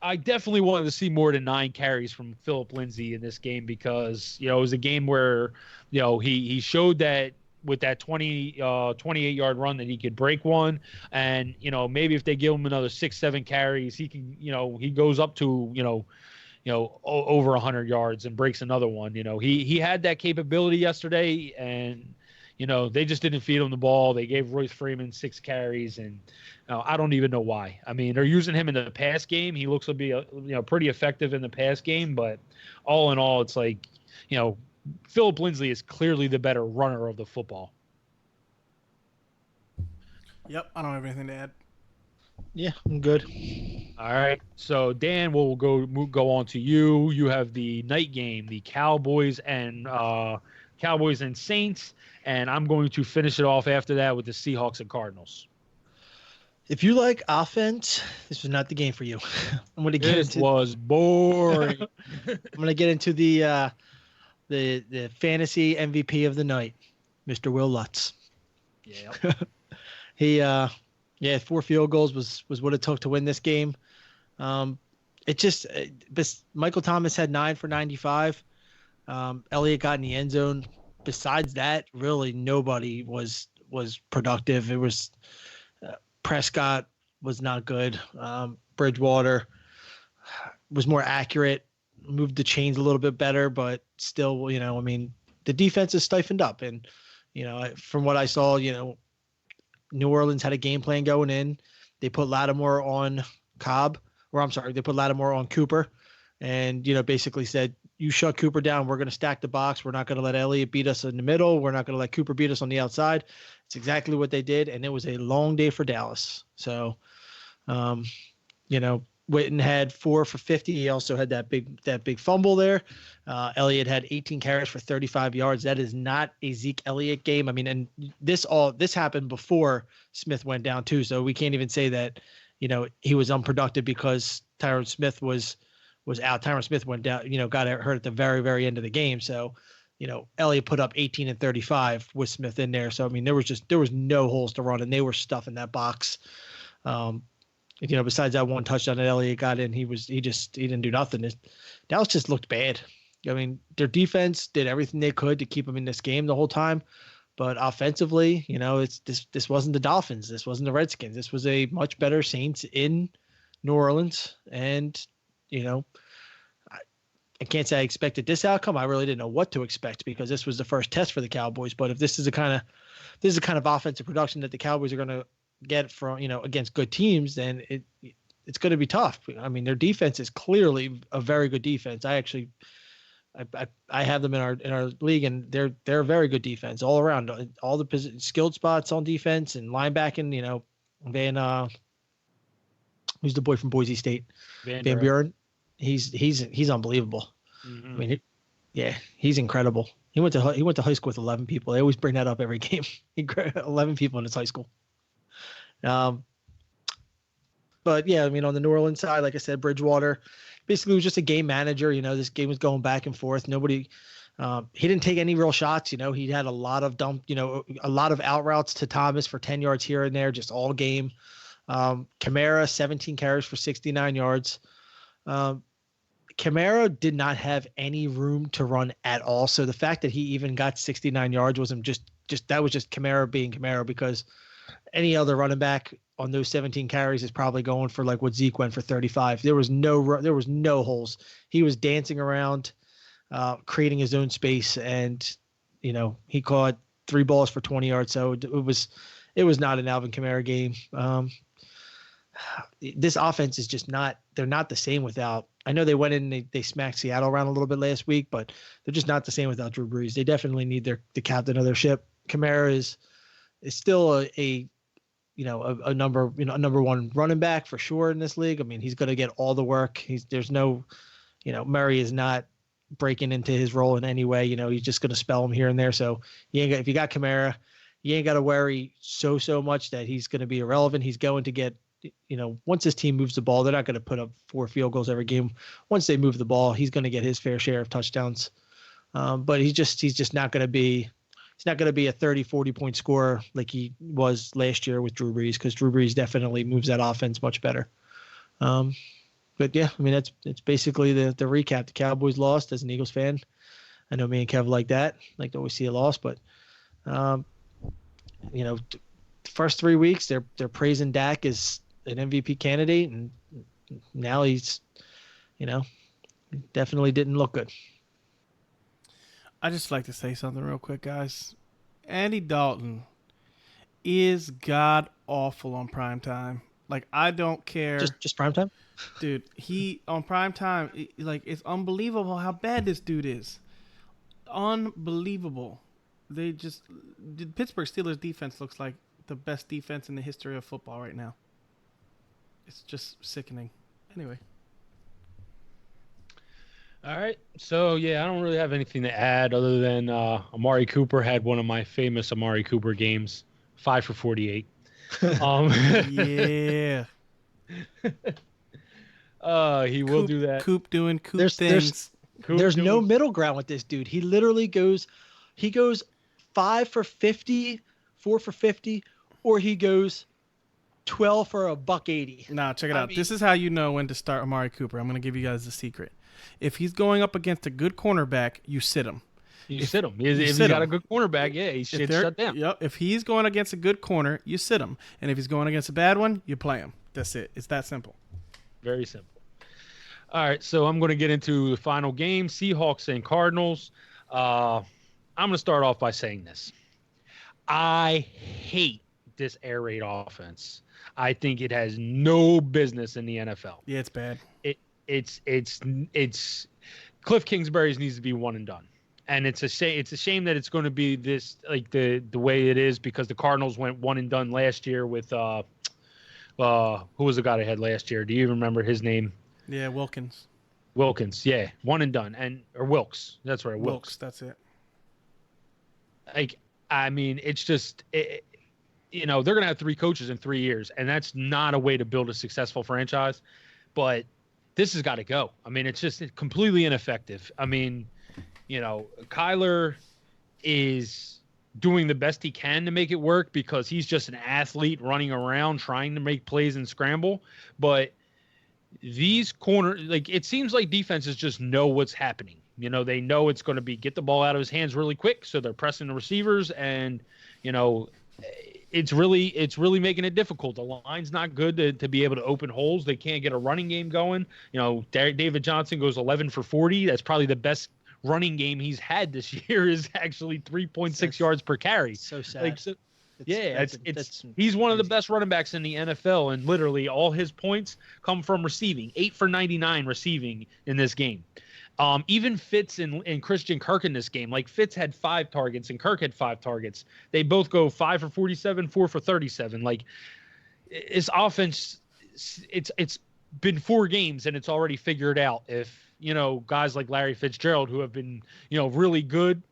I definitely wanted to see more than 9 carries from Philip Lindsay in this game because, it was a game where, he showed that with that 28-yard run that he could break one. And, maybe if they give him another 6-7 carries, he can, he goes up to, over 100 yards and breaks another one. He had that capability yesterday, and they just didn't feed him the ball. They gave Royce Freeman 6 carries, and I don't even know why. I mean, they're using him in the pass game. He looks to be pretty effective in the pass game, but all in all, it's like Philip Lindsay is clearly the better runner of the football. Yep, I don't have anything to add. Yeah, I'm good. All right, so Dan, we'll go on to you. You have the night game, the Cowboys and Saints, and I'm going to finish it off after that with the Seahawks and Cardinals. If you like offense, this was not the game for you. I'm going to get This into was boring. I'm going to get into the fantasy MVP of the night, Mr. Will Lutz. Yeah. He yeah, 4 field goals was what it took to win this game. It just Michael Thomas had 9 for 95. Elliott got in the end zone. Besides that, really nobody was productive. It was Prescott was not good. Bridgewater was more accurate, moved the chains a little bit better, but still, I mean, the defense is stiffened up. And, from what I saw, New Orleans had a game plan going in. They put Lattimore on Cobb, or I'm sorry, they put Lattimore on Cooper, and, basically said, you shut Cooper down. We're going to stack the box. We're not going to let Elliott beat us in the middle. We're not going to let Cooper beat us on the outside. It's exactly what they did, and it was a long day for Dallas. So, Witten had 4 for 50. He also had that big fumble there. Elliott had 18 carries for 35 yards. That is not a Zeke Elliott game. I mean, and this happened before Smith went down too. So we can't even say that, he was unproductive because Tyron Smith was out. Tyron Smith went down, got hurt at the very, very end of the game. So, Elliott put up 18 and 35 with Smith in there. So, I mean, there was no holes to run, and they were stuffing that box. Besides that one touchdown that Elliott got in, he didn't do nothing. Dallas just looked bad. I mean, their defense did everything they could to keep them in this game the whole time. But offensively, this wasn't the Dolphins. This wasn't the Redskins. This was a much better Saints in New Orleans. And, I can't say I expected this outcome. I really didn't know what to expect because this was the first test for the Cowboys. But if this is the kind of offensive production that the Cowboys are going to get from, against good teams, then it's going to be tough. I mean, their defense is clearly a very good defense. I have them in our league, and they're a very good defense all around. All the skilled spots on defense and linebacking. Van who's the boy from Boise State? Van Buren. He's unbelievable. Mm-hmm. I mean, he's incredible. He went to high school with 11 people. They always bring that up every game. 11 people in his high school. But yeah, I mean, on the New Orleans side, like I said, Bridgewater basically was just a game manager. This game was going back and forth. Nobody, he didn't take any real shots. He had a lot of a lot of out routes to Thomas for 10 yards here and there, just all game. Kamara, 17 carries for 69 yards. Kamara did not have any room to run at all. So the fact that he even got 69 yards wasn't just that was just Kamara being Kamara, because any other running back on those 17 carries is probably going for like what Zeke went for 35. There was no holes. He was dancing around, creating his own space, and he caught 3 balls for 20 yards. So it was not an Alvin Kamara game. This offense is just not. They're not the same without. I know they went in and they smacked Seattle around a little bit last week, but they're just not the same without Drew Brees. They definitely need the captain of their ship. Kamara is still a number one running back for sure in this league. I mean, he's going to get all the work. There's no, Murray is not breaking into his role in any way. He's just going to spell him here and there. So if you got Kamara, you ain't got to worry so much that he's going to be irrelevant. He's going to get, once his team moves the ball, they're not going to put up 4 field goals every game. Once they move the ball, he's going to get his fair share of touchdowns. But he's just not going to be. He's not going to be a 30, 40-point scorer like he was last year with Drew Brees, because Drew Brees definitely moves that offense much better. But yeah, I mean, that's basically the recap. The Cowboys lost. As an Eagles fan, I know me and Kev like that, like to always see a loss. But the first 3 weeks they're praising Dak as an MVP candidate, and now he's definitely didn't look good. I just like to say something real quick, guys. Andy Dalton is god awful on primetime. Like, I don't care. Just primetime? Dude, he on primetime, it's unbelievable how bad this dude is. Unbelievable. The Pittsburgh Steelers defense looks like the best defense in the history of football right now. It's just sickening. Anyway. All right. So, yeah, I don't really have anything to add other than Amari Cooper had one of my famous Amari Cooper games, 5 for 48. Yeah. He will do that. Coop doing Coop There's things. there's no middle ground with this dude. He literally goes 5 for 50, 4 for 50, or he goes 12 for $180. Nah, check it out. This is how you know when to start Amari Cooper. I'm going to give you guys the secret. If he's going up against a good cornerback, you sit him. You sit him. If he's got a good cornerback, yeah, he's shut down. Yep. If he's going against a good corner, you sit him. And if he's going against a bad one, you play him. That's it. It's that simple. Very simple. All right, so I'm going to get into the final game, Seahawks and Cardinals. I'm going to start off by saying this. I hate this air raid offense. I think it has no business in the NFL. Yeah, it's bad. It's Cliff Kingsbury's needs to be one and done. And it's a shame that it's going to be this like the way it is because the Cardinals went one and done last year with who was the guy they had last year? Do you even remember his name? Yeah, Wilkins. Yeah, one and done, or Wilkes. That's right, Wilkes. That's it. Like, I mean, it's just they're gonna have 3 coaches in 3 years, and that's not a way to build a successful franchise. But this has got to go. I mean, it's just completely ineffective. I mean, Kyler is doing the best he can to make it work because he's just an athlete running around trying to make plays and scramble. But these it seems like defenses just know what's happening. They know it's going to be get the ball out of his hands really quick, so they're pressing the receivers, and it's really making it difficult. The line's not good to be able to open holes. They can't get a running game going. David Johnson goes 11 for 40. That's probably the best running game he's had this year is actually 3.6 yards per carry. So sad. He's one of the best running backs in the NFL, and literally all his points come from receiving. 8 for 99 receiving in this game. Even Fitz and Christian Kirk in this game. Like Fitz had 5 targets and Kirk had 5 targets. They both go 5 for 47, 4 for 37. Like his offense, it's been 4 games and it's already figured out. If guys like Larry Fitzgerald, who have been really good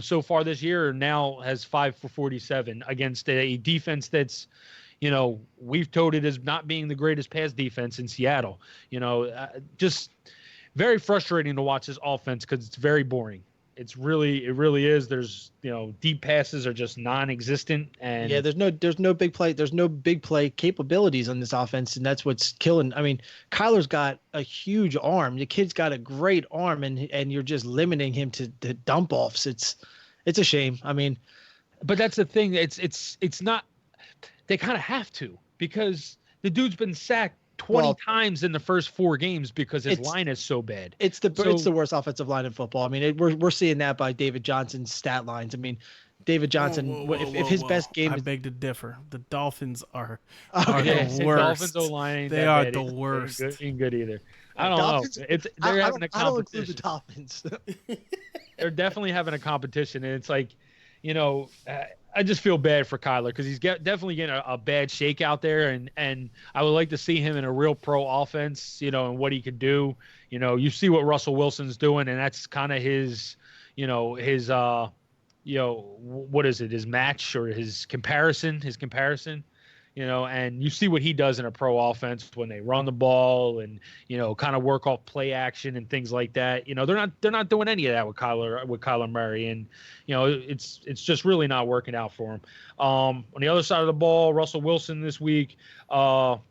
so far this year, now has 5 for 47 against a defense that's we've touted as not being the greatest pass defense in Seattle. Just very frustrating to watch this offense because it's very boring. It really is. There's deep passes are just non-existent, and there's no big play capabilities on this offense, and that's what's killing. I mean, Kyler's got a huge arm. The kid's got a great arm, and you're just limiting him to dump offs. It's a shame. I mean, but that's the thing. It's not. They kind of have to because the dude's been sacked 20 times in the first 4 games because his line is so bad. It's the worst offensive line in football. I mean, we're seeing that by David Johnson's stat lines. I mean, David Johnson, if his best game I beg to differ. The Dolphins are the worst. Dolphins O-line they are the worst. Ain't good either. I don't know. They're having a competition. I don't include the Dolphins. They're definitely having a competition, and it's like, I just feel bad for Kyler because he's definitely getting a bad shake out there, and I would like to see him in a real pro offense, and what he could do. You see what Russell Wilson's doing, and that's kind of his what is it? His match or his comparison, and you see what he does in a pro offense when they run the ball and, kind of work off play action and things like that. They're not doing any of that with Kyler Murray. And, it's just really not working out for him. On the other side of the ball, Russell Wilson this week, Russell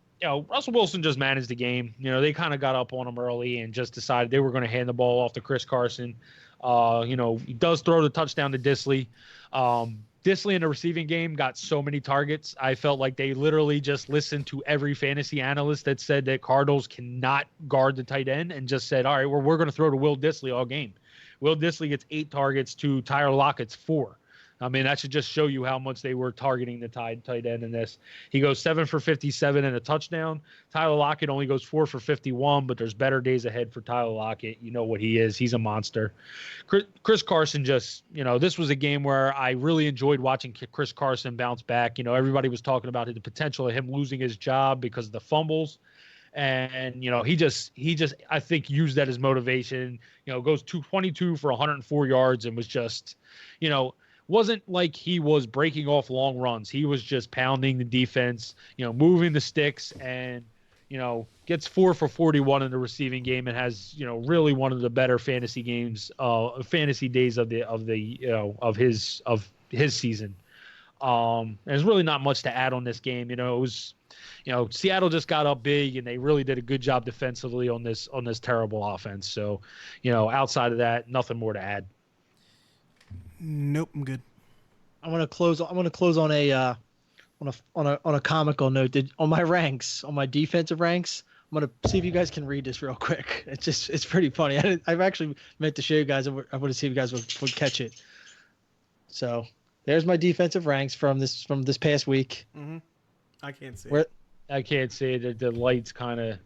Wilson just managed the game. They kind of got up on him early and just decided they were going to hand the ball off to Chris Carson. He does throw the touchdown to Disley. Disley in the receiving game got so many targets. I felt like they literally just listened to every fantasy analyst that said that Cardinals cannot guard the tight end and just said, all right, we're going to throw to Will Disley all game. Will Disley gets 8 targets to Tyler Lockett's 4. I mean, that should just show you how much they were targeting the tight end in this. He goes 7 for 57 and a touchdown. Tyler Lockett only goes 4 for 51, but there's better days ahead for Tyler Lockett. You know what he is. He's a monster. Chris Carson just, this was a game where I really enjoyed watching Chris Carson bounce back. Everybody was talking about the potential of him losing his job because of the fumbles. And, he just, I think, used that as motivation, goes 22 for 104 yards and was just, wasn't like he was breaking off long runs. He was just pounding the defense, moving the sticks, and gets 4 for 41 in the receiving game and has really one of the better fantasy days of his season. There's really not much to add on this game. It was, Seattle just got up big and they really did a good job defensively on this terrible offense. So, outside of that, nothing more to add. Nope, I'm good. I want to close on a comical note. On my ranks, on my defensive ranks, I'm gonna see if you guys can read this real quick. It's pretty funny. I've actually meant to show you guys. I want to see if you guys would catch it. So there's my defensive ranks from this past week. Mm-hmm. I can't see it. I can't see it. The light's kind of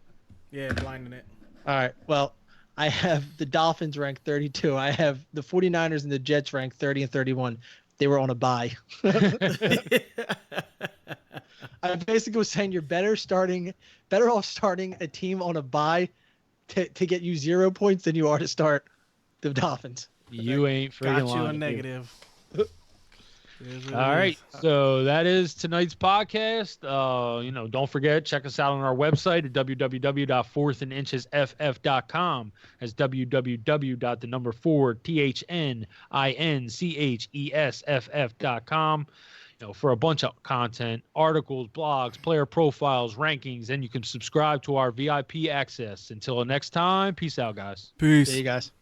blinding it. All right. Well, I have the Dolphins ranked 32. I have the 49ers and the Jets ranked 30 and 31. They were on a bye. I basically was saying you're better off starting a team on a bye to get you 0 points than you are to start the Dolphins. You ain't freaking lying. Got you a negative. All right, so that is tonight's podcast. Don't forget, check us out on our website at www.fourthandinchesff.com. That's www.4thandinchesff.com. For a bunch of content, articles, blogs, player profiles, rankings, and you can subscribe to our VIP access. Until next time, peace out, guys. Peace. See you guys.